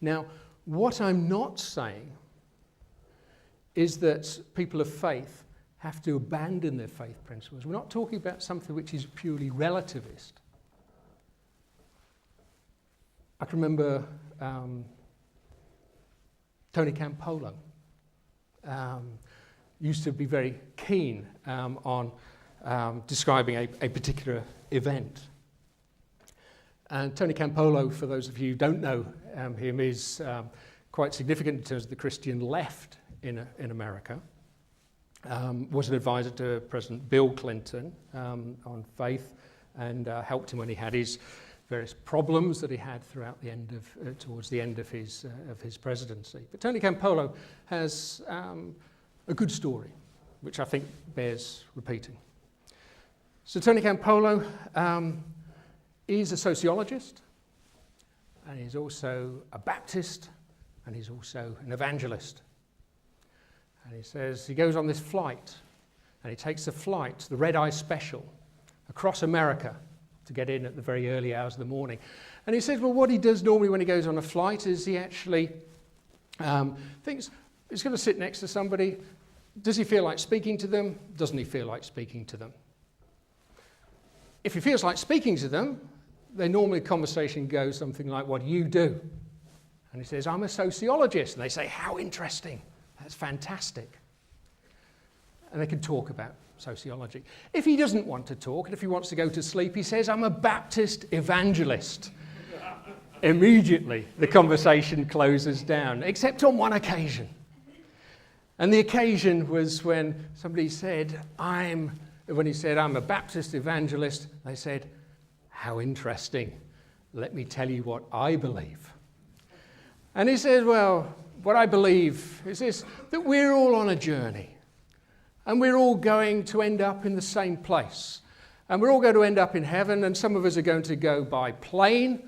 Now, what I'm not saying is that people of faith have to abandon their faith principles. We're not talking about something which is purely relativist. I can remember Tony Campolo used to be very keen on describing a particular event. And Tony Campolo, for those of you who don't know him, is quite significant in terms of the Christian left in America. Was an advisor to President Bill Clinton on faith and helped him when he had his various problems that he had throughout the end of, towards the end of his presidency. But Tony Campolo has a good story, which I think bears repeating. So Tony Campolo is a sociologist, and he's also a Baptist, and he's also an evangelist. And he says he goes on this flight, and he takes the flight, the red-eye special, across America to get in at the very early hours of the morning. And he says, well, what he does normally when he goes on a flight is he actually thinks he's going to sit next to somebody. Does he feel like speaking to them? Doesn't he feel like speaking to them? If he feels like speaking to them, then normally conversation goes something like, what do you do? And he says, I'm a sociologist. And they say, how interesting. That's fantastic. And they can talk about sociology. If he doesn't want to talk, and if he wants to go to sleep, he says, I'm a Baptist evangelist. Immediately, the conversation closes down, except on one occasion. And the occasion was when somebody said, when he said, I'm a Baptist evangelist, they said, how interesting. let me tell you what I believe. And he says, well, what I believe is this, that we're all on a journey. And we're all going to end up in the same place. And we're all going to end up in heaven, and some of us are going to go by plane,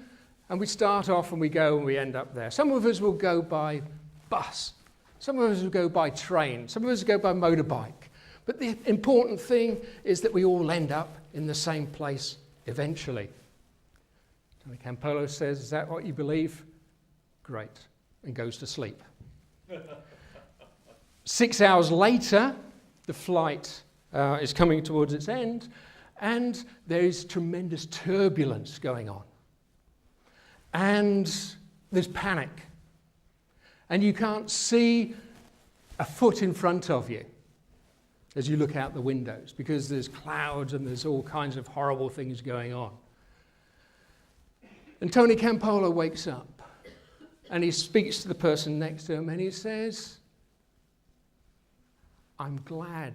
and we start off and we go and we end up there. Some of us will go by bus. Some of us will go by train. Some of us will go by motorbike. But the important thing is that we all end up in the same place eventually. Tony Campolo says, is that what you believe? Great. And goes to sleep. 6 hours later, the flight is coming towards its end, and there is tremendous turbulence going on. And there's panic. And you can't see a foot in front of you as you look out the windows, because there's clouds and there's all kinds of horrible things going on. And Tony Campolo wakes up, and he speaks to the person next to him, and he says, I'm glad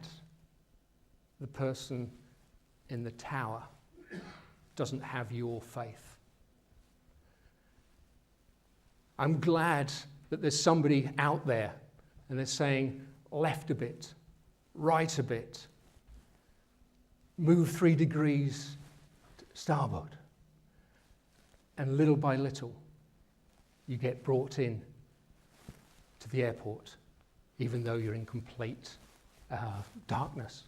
the person in the tower doesn't have your faith. I'm glad that there's somebody out there and they're saying left a bit, right a bit, move 3 degrees starboard. And little by little, you get brought in to the airport, even though you're in complete darkness.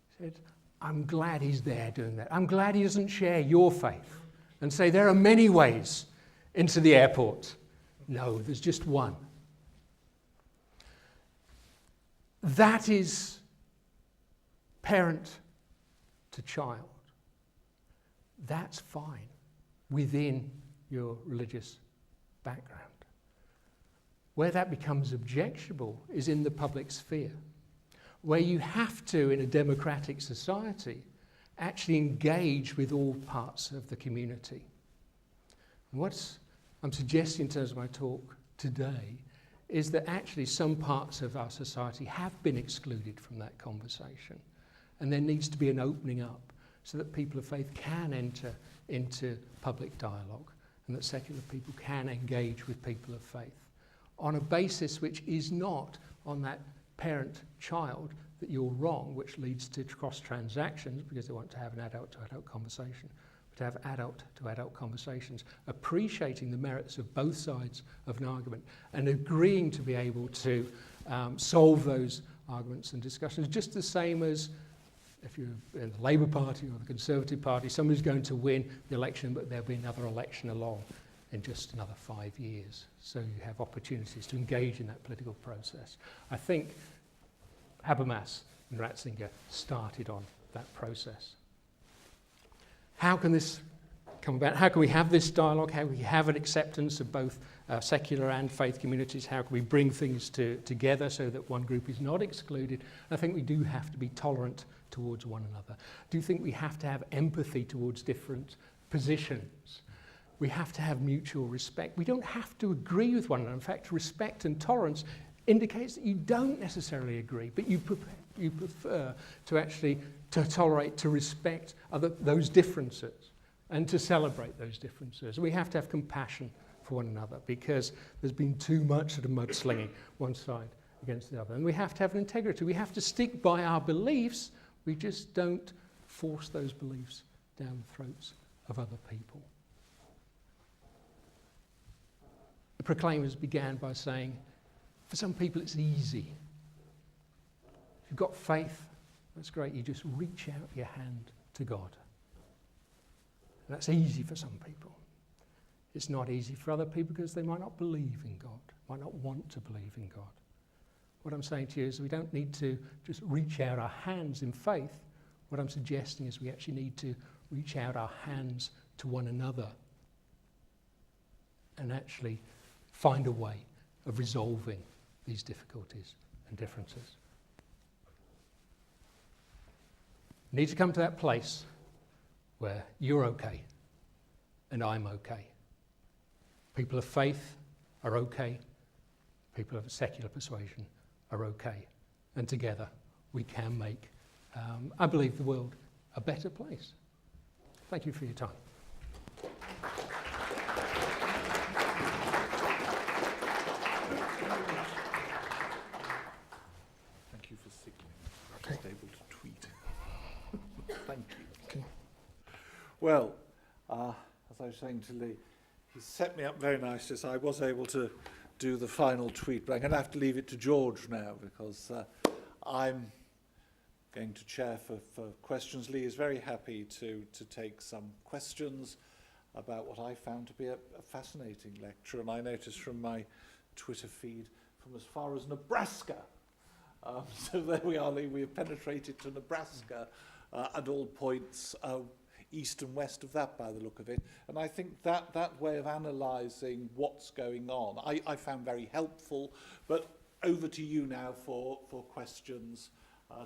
He said, I'm glad he's there doing that. I'm glad he doesn't share your faith and say there are many ways into the airport. No, there's just one. That is parent to child. That's fine within your religious background. Where that becomes objectionable is in the public sphere, where you have to, in a democratic society, actually engage with all parts of the community. What I'm suggesting in terms of my talk today is that actually some parts of our society have been excluded from that conversation, and there needs to be an opening up so that people of faith can enter into public dialogue and that secular people can engage with people of faith on a basis which is not on that parent-child that you're wrong, which leads to cross-transactions because they want to have an adult-to-adult conversation, but to have adult-to-adult conversations, appreciating the merits of both sides of an argument and agreeing to be able to solve those arguments and discussions, just the same as if you're in the Labour Party or the Conservative Party, somebody's going to win the election, but there'll be another election along in just another 5 years. So you have opportunities to engage in that political process. I think Habermas and Ratzinger started on that process. How can this come about? How can we have this dialogue? How can we have an acceptance of both secular and faith communities? How can we bring things together so that one group is not excluded? I think we do have to be tolerant towards one another. I do think we have to have empathy towards different positions. We have to have mutual respect. We don't have to agree with one another. In fact, respect and tolerance indicates that you don't necessarily agree, but you prefer to actually to tolerate, to respect those differences and to celebrate those differences. We have to have compassion for one another because there's been too much sort of mudslinging one side against the other. And we have to have an integrity. We have to stick by our beliefs. We just don't force those beliefs down the throats of other people. The Proclaimers began by saying, for some people it's easy. If you've got faith, that's great. You just reach out your hand to God. And that's easy for some people. It's not easy for other people because they might not believe in God, might not want to believe in God. What I'm saying to you is we don't need to just reach out our hands in faith. What I'm suggesting is we actually need to reach out our hands to one another and actually find a way of resolving these difficulties and differences. We need to come to that place where you're okay and I'm okay. People of faith are okay. People of secular persuasion are okay. And together we can make, I believe, the world a better place. Thank you for your time. Thank you. Okay. Well, as I was saying to Lee, he set me up very nicely, so I was able to do the final tweet, but I'm going to have to leave it to George now because I'm going to chair for questions. Lee is very happy to take some questions about what I found to be a fascinating lecture, and I noticed from my Twitter feed from as far as Nebraska. So there we are, Lee, we have penetrated to Nebraska at all points east and west of that by the look of it. And I think that way of analysing what's going on, I found very helpful. But over to you now for questions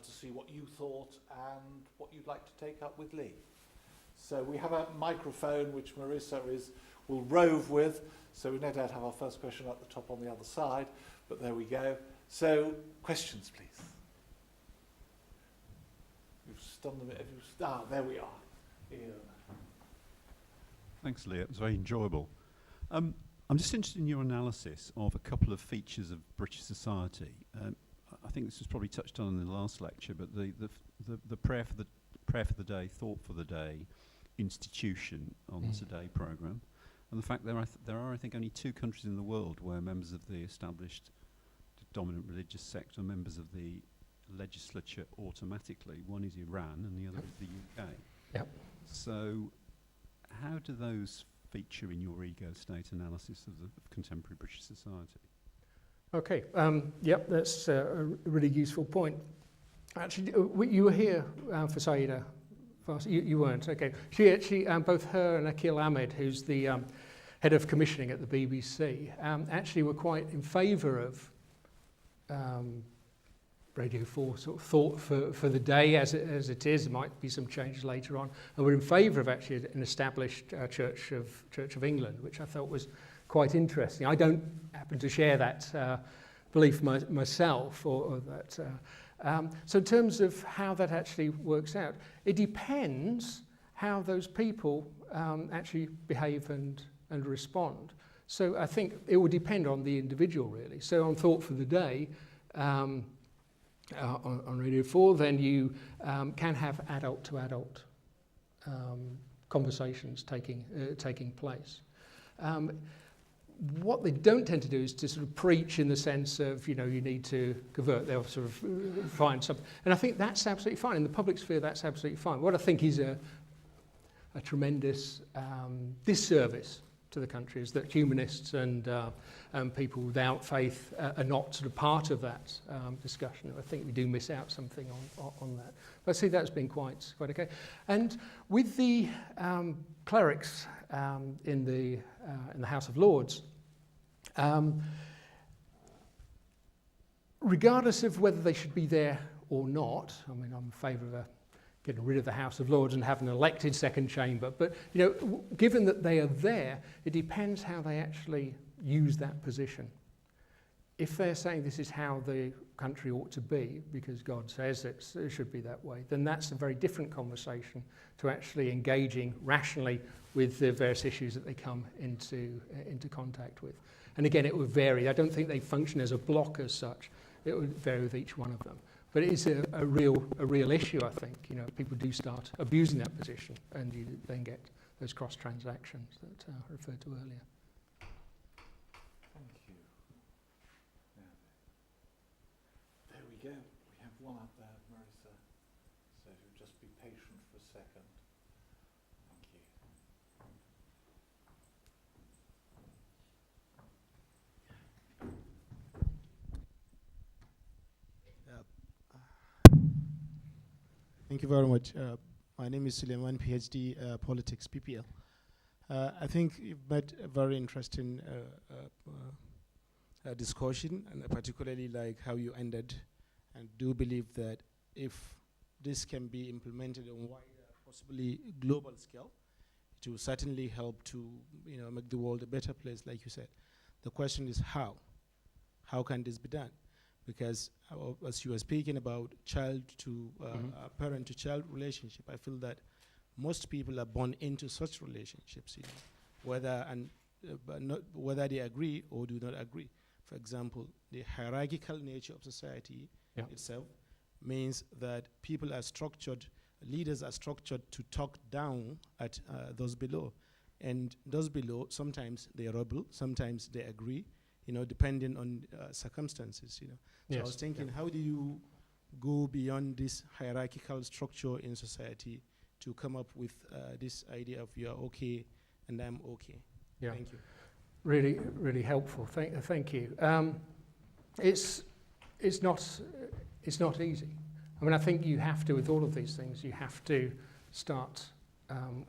to see what you thought and what you'd like to take up with Lee. So we have a microphone which Marissa will rove with. So we no doubt have our first question at the top on the other side. But there we go. So questions, please. You've stunned them. There we are. Ian. Thanks, Lee. It was very enjoyable. I'm just interested in your analysis of a couple of features of British society. I think this was probably touched on in the last lecture, but the prayer for the day, thought for the day, institution on the Today programme, and the fact there are I think only 2 countries in the world where members of the established dominant religious sect are members of the legislature automatically. One is Iran and the other is the UK. Yep. So how do those feature in your ego state analysis of contemporary British society? Okay, yep, that's a really useful point. Actually, you were here for Saida. You weren't, okay. She both her and Akhil Ahmed, who's the head of commissioning at the BBC, actually were quite in favour of Radio 4 sort of thought for the day as it is. There might be some changes later on. And we're in favour of actually an established Church of England, which I thought was quite interesting. I don't happen to share that belief myself, or that. So in terms of how that actually works out, it depends how those people actually behave and respond. So I think it will depend on the individual, really. So on Thought for the Day, on Radio 4, then you can have adult-to-adult conversations taking place. What they don't tend to do is to sort of preach in the sense of, you need to convert. They'll sort of find something. And I think that's absolutely fine. In the public sphere, that's absolutely fine. What I think is a tremendous disservice to the country is that humanists and people without faith are not sort of part of that discussion. I think we do miss out something on that. But I see that's been quite okay. And with the clerics in the House of Lords, regardless of whether they should be there or not, I mean, I'm in favour of getting rid of the House of Lords and having an elected second chamber. But, given that they are there, it depends how they actually use that position. If they're saying this is how the country ought to be, because God says it should be that way, then that's a very different conversation to actually engaging rationally with the various issues that they come into contact with. And again, it would vary. I don't think they function as a block as such. It would vary with each one of them. But it is a real issue, I think. People do start abusing that position, and you then get those cross transactions that I referred to earlier. Thank you. Now, there we go. We have one up there, Marissa. So if you'll just be patient for a second. Thank you. Thank you very much. My name is Suleiman, PhD, Politics, PPL. I think you've made a very interesting discussion, and particularly like how you ended, and do believe that if this can be implemented on wider, possibly global scale, it will certainly help to make the world a better place, like you said. The question is how? How can this be done? Because as you were speaking about parent-to-child relationship, I feel that most people are born into such relationships, whether they agree or do not agree. For example, the hierarchical nature of society itself means that people are structured leaders are structured to talk down at those below. And those below, sometimes they rebel, sometimes they agree, depending on circumstances, So Yes. I was thinking, how do you go beyond this hierarchical structure in society to come up with this idea of you're okay and I'm okay? Yeah. Thank you. Really, really helpful. Thank you. It's not easy. I mean, I think you have to, with all of these things, you have to start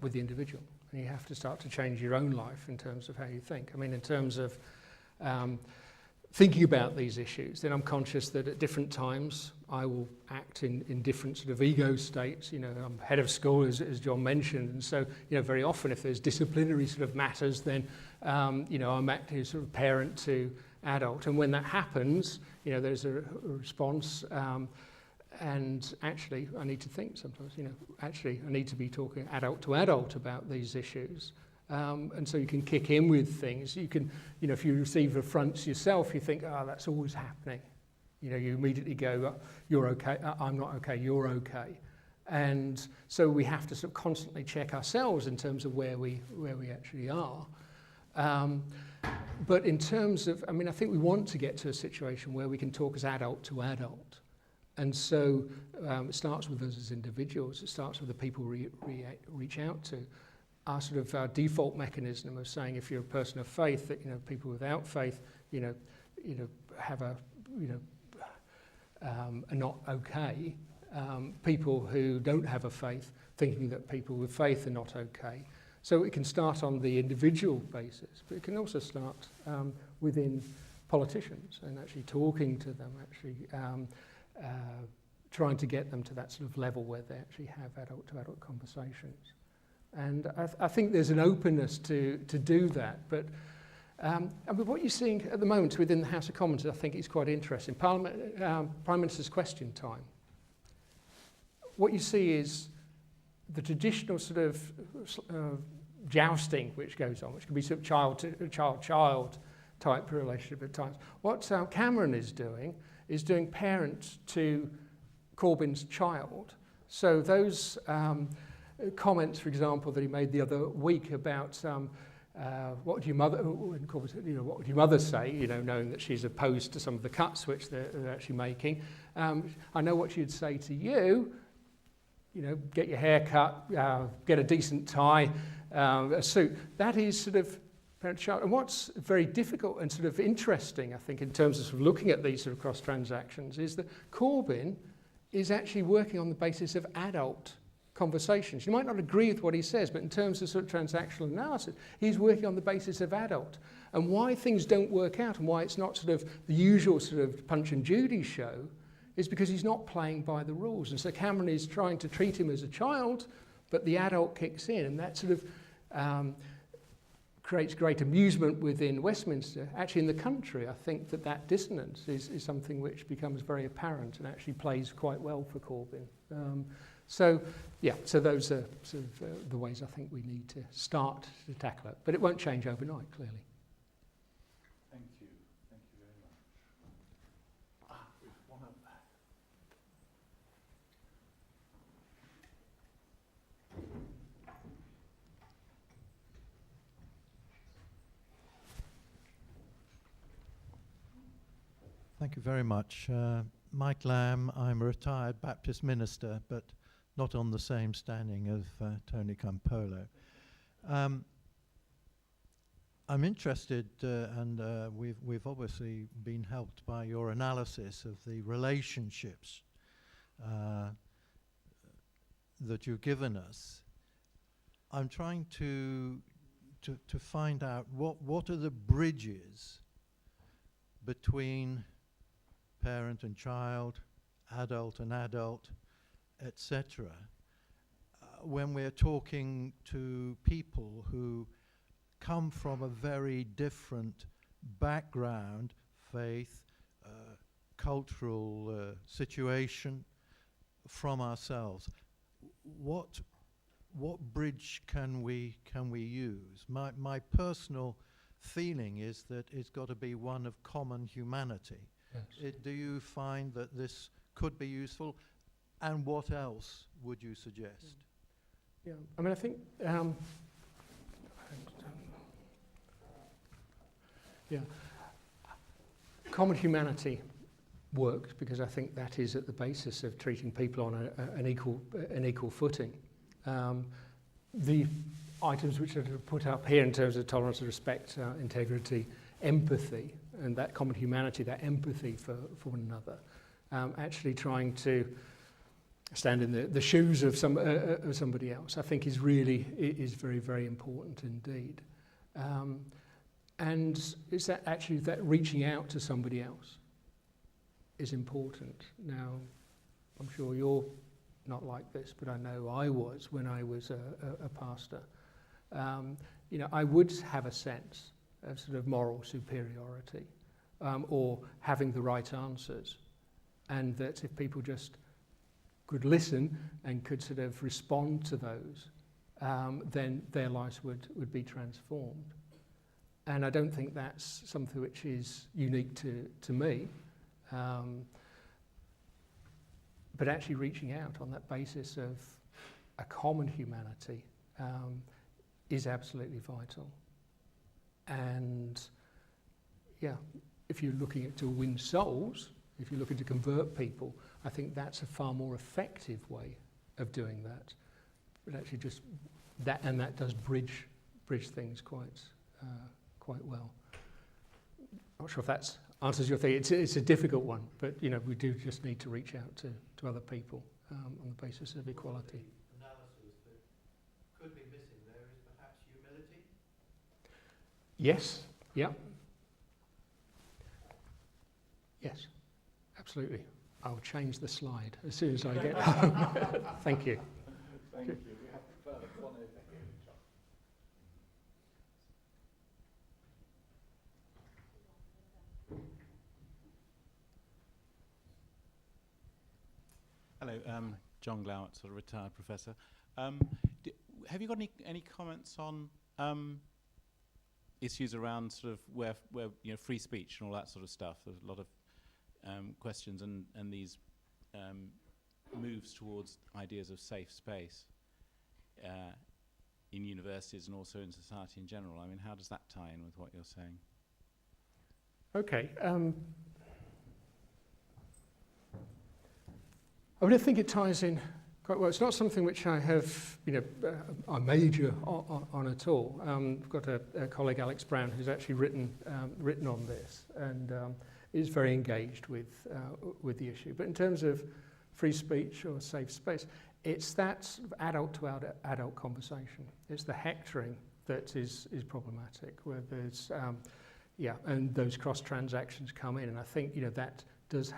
with the individual, and you have to start to change your own life in terms of how you think. I mean, in terms of thinking about these issues, then I'm conscious that at different times I will act in different sort of ego states. I'm head of school, as John mentioned, and so very often if there's disciplinary sort of matters, then I'm acting as sort of parent to adult, and when that happens, there's a response. And actually, I need to think sometimes, actually, I need to be talking adult to adult about these issues. And so you can kick in with things. You can, if you receive affronts yourself, you think, that's always happening. You immediately go, you're okay, I'm not okay, you're okay. And so we have to sort of constantly check ourselves in terms of where we actually are. But in terms of, I think we want to get to a situation where we can talk as adult to adult. And so it starts with us as individuals. It starts with the people we reach out to. Our sort of default mechanism of saying, if you're a person of faith, that people without faith, have are not okay. People who don't have a faith, thinking that people with faith are not okay. So it can start on the individual basis, but it can also start within politicians and actually talking to them, actually. Trying to get them to that sort of level where they actually have adult-to-adult conversations. And I think there's an openness to do that. But what you're seeing at the moment within the House of Commons, I think is quite interesting. Parliament, Prime Minister's question time. What you see is the traditional sort of jousting which goes on, which can be sort of child-to-child type relationship at times. What Cameron is doing parent to Corbyn's child. So those comments, for example, that he made the other week about what would your mother say, knowing that she's opposed to some of the cuts which they're actually making. I know what she'd say to you, get your hair cut, get a decent tie, a suit. That is sort of parent-child. And what's very difficult and sort of interesting, I think, in terms of, sort of looking at these sort of cross-transactions, is that Corbyn is actually working on the basis of adult conversations. You might not agree with what he says, but in terms of sort of transactional analysis, he's working on the basis of adult. And why things don't work out and why it's not sort of the usual sort of Punch and Judy show is because he's not playing by the rules. And so Cameron is trying to treat him as a child, but the adult kicks in, and that sort of creates great amusement within Westminster. Actually, in the country, I think that dissonance is something which becomes very apparent and actually plays quite well for Corbyn. So those are sort of the ways I think we need to start to tackle it. But it won't change overnight, clearly. Thank you. Thank you very much. We've one up there. Thank you very much. Mike Lamb, I'm a retired Baptist minister, but not on the same standing as Tony Campolo. I'm interested, and we've obviously been helped by your analysis of the relationships that you've given us. I'm trying to find out what are the bridges between parent and child, adult and adult, etc. When we're talking to people who come from a very different background, faith, cultural situation from ourselves, what bridge can we use? My personal feeling is that it's got to be one of common humanity. Yes. Do you find that this could be useful? And what else would you suggest? Yeah, I mean, I think, yeah, common humanity works because I think that is at the basis of treating people on an equal footing. The items which are put up here in terms of tolerance, respect, integrity, empathy, and that common humanity, that empathy for one another, actually trying to stand in the shoes of somebody else, I think is very, very important indeed. And it's that reaching out to somebody else is important. Now, I'm sure you're not like this, but I know I was when I was a pastor. I would have a sense of sort of moral superiority or having the right answers, and that if people just could listen and could sort of respond to those, then their lives would be transformed. And I don't think that's something which is unique to me, but actually reaching out on that basis of a common humanity is absolutely vital. And yeah, if you're looking to win souls, if you're looking to convert people, I think that's a far more effective way of doing that. But actually just that, and that does bridge things quite well. Not sure if that answers your thing. It's a difficult one, but we do just need to reach out to other people on the basis of equality. Analysis that could be missing there is perhaps humility. Yes. Yeah. Yes. Absolutely. I'll change the slide as soon as I get home. Thank you. Thank you. We have one over here. Hello, John Glowett, sort of retired professor. Have you got any comments on issues around sort of where free speech and all that sort of stuff? There's a lot of questions and these moves towards ideas of safe space in universities and also in society in general. I mean, how does that tie in with what you're saying? Okay. I think it ties in quite well. It's not something which I have, I major on at all. I've got a colleague, Alex Brown, who's actually written on this and is very engaged with the issue. But in terms of free speech or safe space, it's that sort of adult conversation. It's the hectoring that is problematic, where there's and those cross transactions come in, and I think that does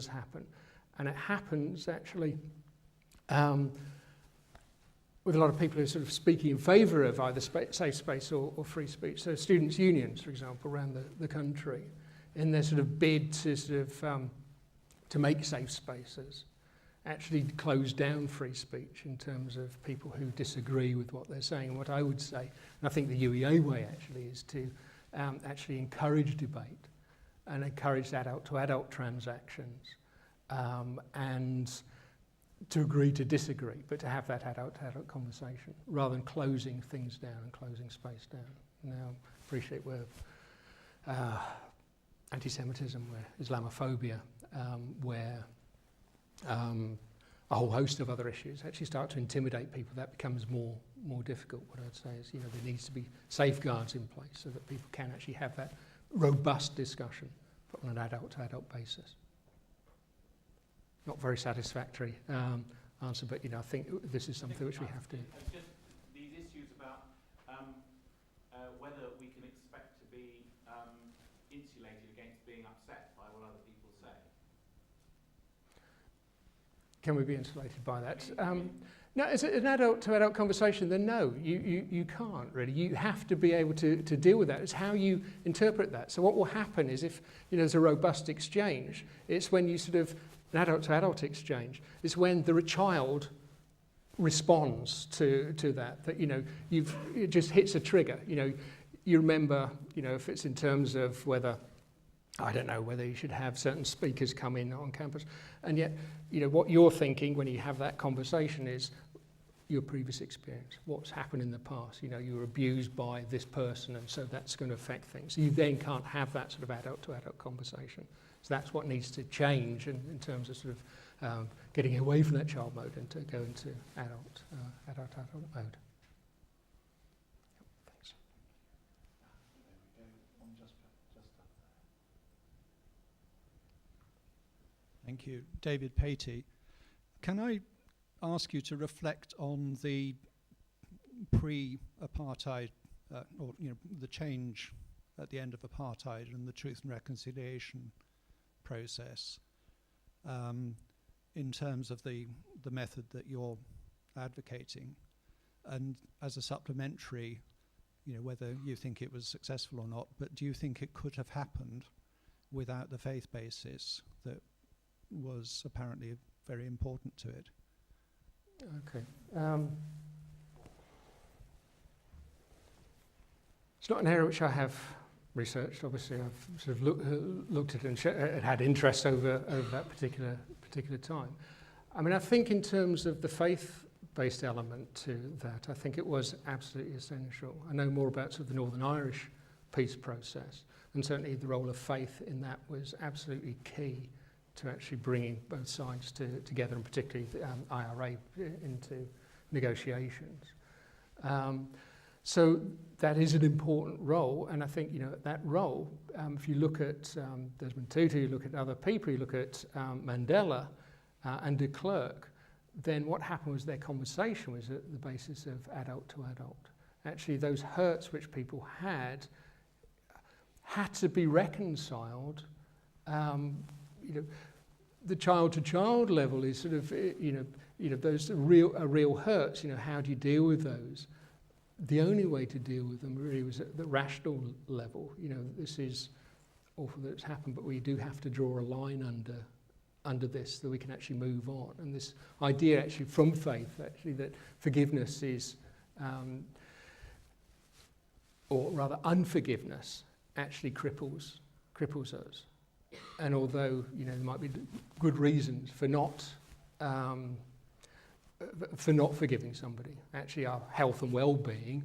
happen. And it happens actually with a lot of people who are sort of speaking in favour of either safe space or free speech. So students' unions, for example, around the country, in their sort of bid to sort of to make safe spaces, actually close down free speech in terms of people who disagree with what they're saying. And what I would say, and I think the UEA way actually, is to actually encourage debate and encourage adult-to-adult transactions. And to agree to disagree, but to have that adult-to-adult conversation rather than closing things down and closing space down. Now, appreciate where anti-Semitism, where Islamophobia, where a whole host of other issues actually start to intimidate people. That becomes more difficult. What I'd say is, there needs to be safeguards in place so that people can actually have that robust discussion, but on an adult-to-adult basis. Not very satisfactory answer, but I think this is something which we have to. Just these issues about whether we can expect to be insulated against being upset by what other people say. Can we be insulated by that? No, as an adult-to-adult conversation, then no, you can't really. You have to be able to deal with that. It's how you interpret that. So what will happen is if there's a robust exchange, it's when you sort of an adult-to-adult exchange is when the child responds to that it just hits a trigger. You remember, if it's in terms of whether I don't know whether you should have certain speakers come in on campus. And yet, you know, what you're thinking when you have that conversation is your previous experience, what's happened in the past. You know, you were abused by this person, and so that's going to affect things. You then can't have that sort of adult-to-adult conversation. So that's what needs to change in terms of sort of getting away from that child mode and to go into adult mode. Thanks. Thank you. David Patey. Can I ask you to reflect on the pre-apartheid, or you know, the change at the end of apartheid and the Truth and Reconciliation process, in terms of the method that you're advocating, and as a supplementary, you know, whether you think it was successful or not, but do you think it could have happened without the faith basis that was apparently very important to it? Okay. It's not an area which I have researched. Obviously, I've sort of looked at it and had interest over that particular time. I mean, I think in terms of the faith-based element to that, I think it was absolutely essential. I know more about sort of the Northern Irish peace process, and certainly the role of faith in that was absolutely key to actually bringing both sides together, and particularly the IRA into negotiations. So that is an important role, and I think, you know, that role, if you look at Desmond Tutu, you look at other people, you look at Mandela and de Klerk, then what happened was their conversation was at the basis of adult to adult. Actually, those hurts which people had to be reconciled. You know, the child-to-child level is sort of, you know, those real hurts. You know, how do you deal with those? The only way to deal with them really was at the rational level. You know, this is awful that it's happened, but we do have to draw a line under this so we can actually move on. And this idea actually from faith, actually, that forgiveness is, or rather unforgiveness, actually cripples us. And although, you know, there might be good reasons for not forgiving somebody, actually our health and well-being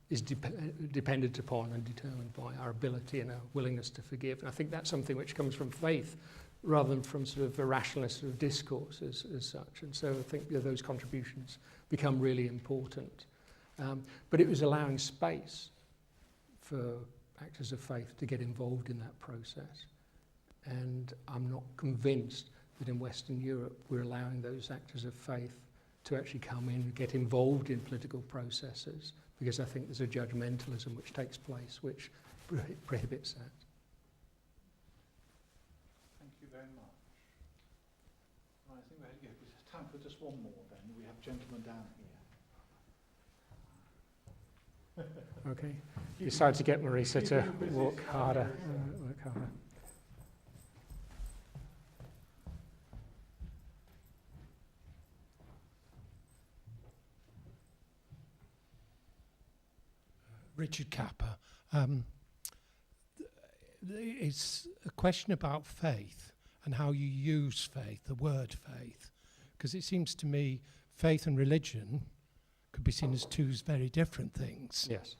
is dependent upon and determined by our ability and our willingness to forgive. And I think that's something which comes from faith rather than from sort of a rationalist sort of discourse as such. And so I think, you know, those contributions become really important. But it was allowing space for actors of faith to get involved in that process. And I'm not convinced that in Western Europe we're allowing those actors of faith to actually come in and get involved in political processes, because I think there's a judgmentalism which takes place which prohibits that. Thank you very much. Right, I think there's time for just one more then. We have a gentleman down here. Okay. Decide to get Marisa to work harder. Richard Capper. It's a question about faith and how you use faith, the word faith, because it seems to me faith and religion could be seen as two very different things. Yes.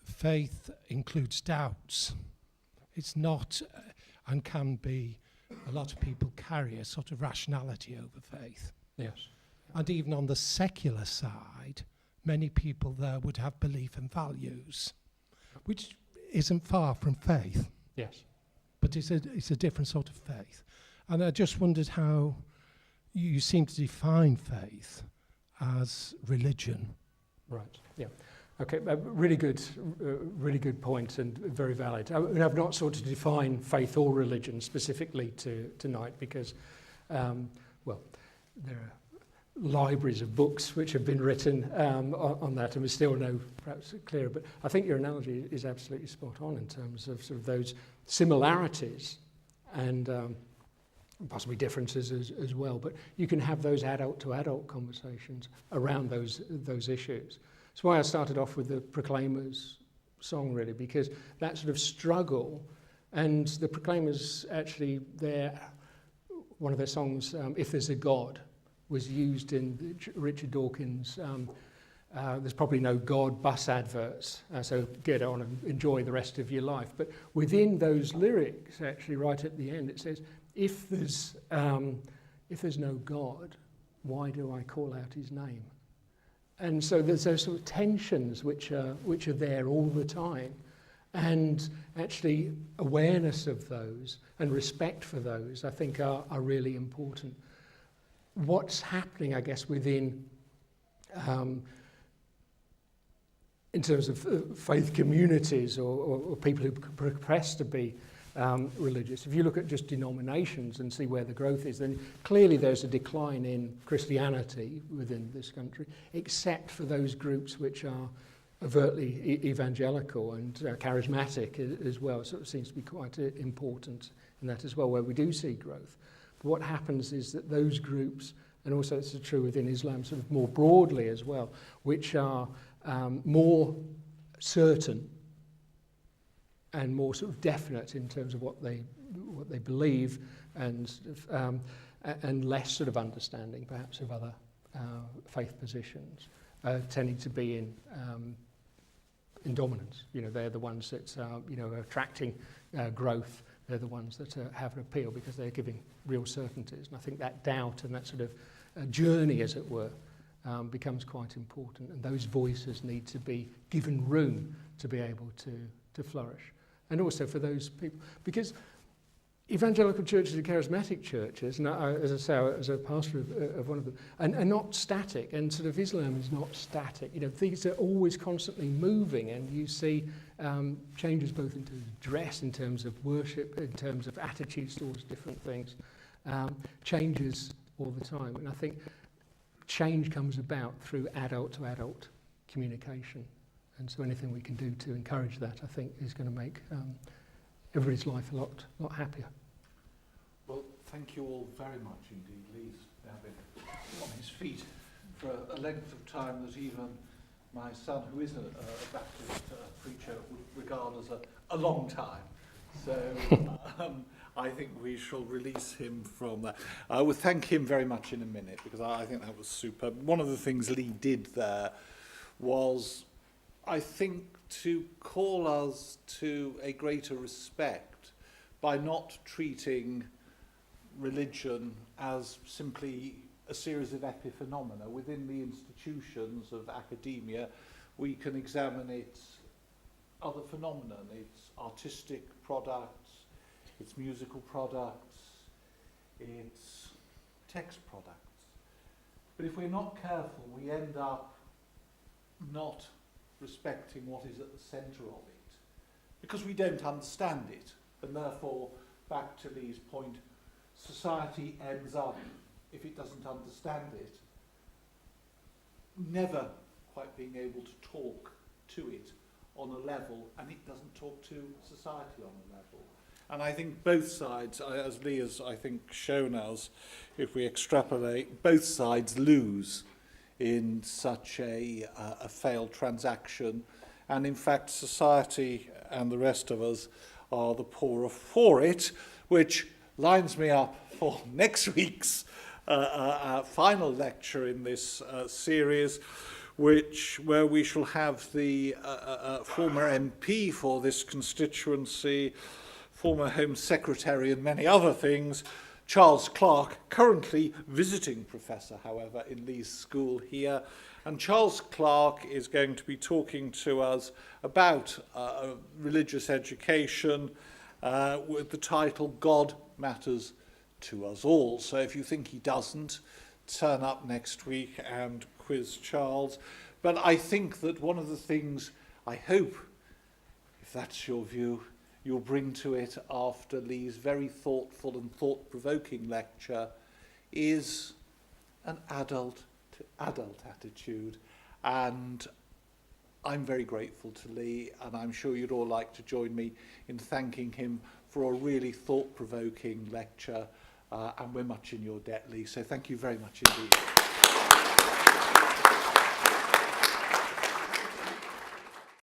Faith includes doubts. It's not, and can be, a lot of people carry a sort of rationality over faith. Yes. And even on the secular side, many people there would have belief and values, which isn't far from faith. Yes. But it's a different sort of faith. And I just wondered how you seem to define faith as religion. Right, yeah. Okay, really good point and very valid. I mean, I've not sought to define faith or religion specifically tonight because, well, there are libraries of books which have been written on that, and we still know perhaps clearer. But I think your analogy is absolutely spot on in terms of sort of those similarities and possibly differences as well. But you can have those adult-to-adult conversations around those issues. That's why I started off with the Proclaimers song, really, because that sort of struggle And the Proclaimers actually, one of their songs, If There's a God, was used in Richard Dawkins' There's Probably No God bus adverts, so get on and enjoy the rest of your life. But within those lyrics, actually right at the end, it says, if there's no God, why do I call out his name? And so there's those sort of tensions which are there all the time. And actually awareness of those and respect for those, I think, are really important. What's happening, I guess, within, in terms of faith communities or people who profess to be religious, if you look at just denominations and see where the growth is, then clearly there's a decline in Christianity within this country, except for those groups which are overtly evangelical and charismatic as well. So it seems to be quite important in that as well, where we do see growth. But what happens is that those groups, and also it's true within Islam sort of more broadly as well, which are more certain and more sort of definite in terms of what they believe, and less sort of understanding perhaps of other faith positions, tending to be in dominance. You know, they're the ones that are attracting growth. They're the ones that have an appeal because they're giving real certainties. And I think that doubt and that sort of journey, as it were, becomes quite important. And those voices need to be given room to be able to flourish. And also for those people, because evangelical churches and charismatic churches, and as I say, as a pastor of one of them, are not static, and sort of Islam is not static. You know, things are always constantly moving, and you see changes both in terms of dress, in terms of worship, in terms of attitudes towards different things, changes all the time. And I think change comes about through adult-to-adult communication. And so anything we can do to encourage that, I think, is going to make everybody's life a lot happier. Well, thank you all very much indeed. Lee's now been on his feet for a length of time that even my son, who is a Baptist preacher, would regard as a long time. So I think we shall release him from that. I will thank him very much in a minute, because I think that was superb. One of the things Lee did there was, I think, to call us to a greater respect by not treating religion as simply a series of epiphenomena. Within the institutions of academia, we can examine its other phenomena, its artistic products, its musical products, its text products. But if we're not careful, we end up not respecting what is at the centre of it, because we don't understand it. And therefore, back to Lee's point, society ends up, if it doesn't understand it, never quite being able to talk to it on a level, and it doesn't talk to society on a level. And I think both sides, as Lee has, I think, shown us, if we extrapolate, both sides lose in such a failed transaction. And in fact, society and the rest of us are the poorer for it, which lines me up for next week's final lecture in this series, where we shall have the former MP for this constituency, former Home Secretary and many other things, Charles Clarke, currently visiting professor, however, in Lee's school here. And Charles Clarke is going to be talking to us about religious education with the title, God Matters to Us All. So if you think he doesn't, turn up next week and quiz Charles. But I think that one of the things, I hope, if that's your view, you'll bring to it after Lee's very thoughtful and thought-provoking lecture is an adult-to-adult attitude. And I'm very grateful to Lee, and I'm sure you'd all like to join me in thanking him for a really thought-provoking lecture, and we're much in your debt, Lee. So thank you very much indeed.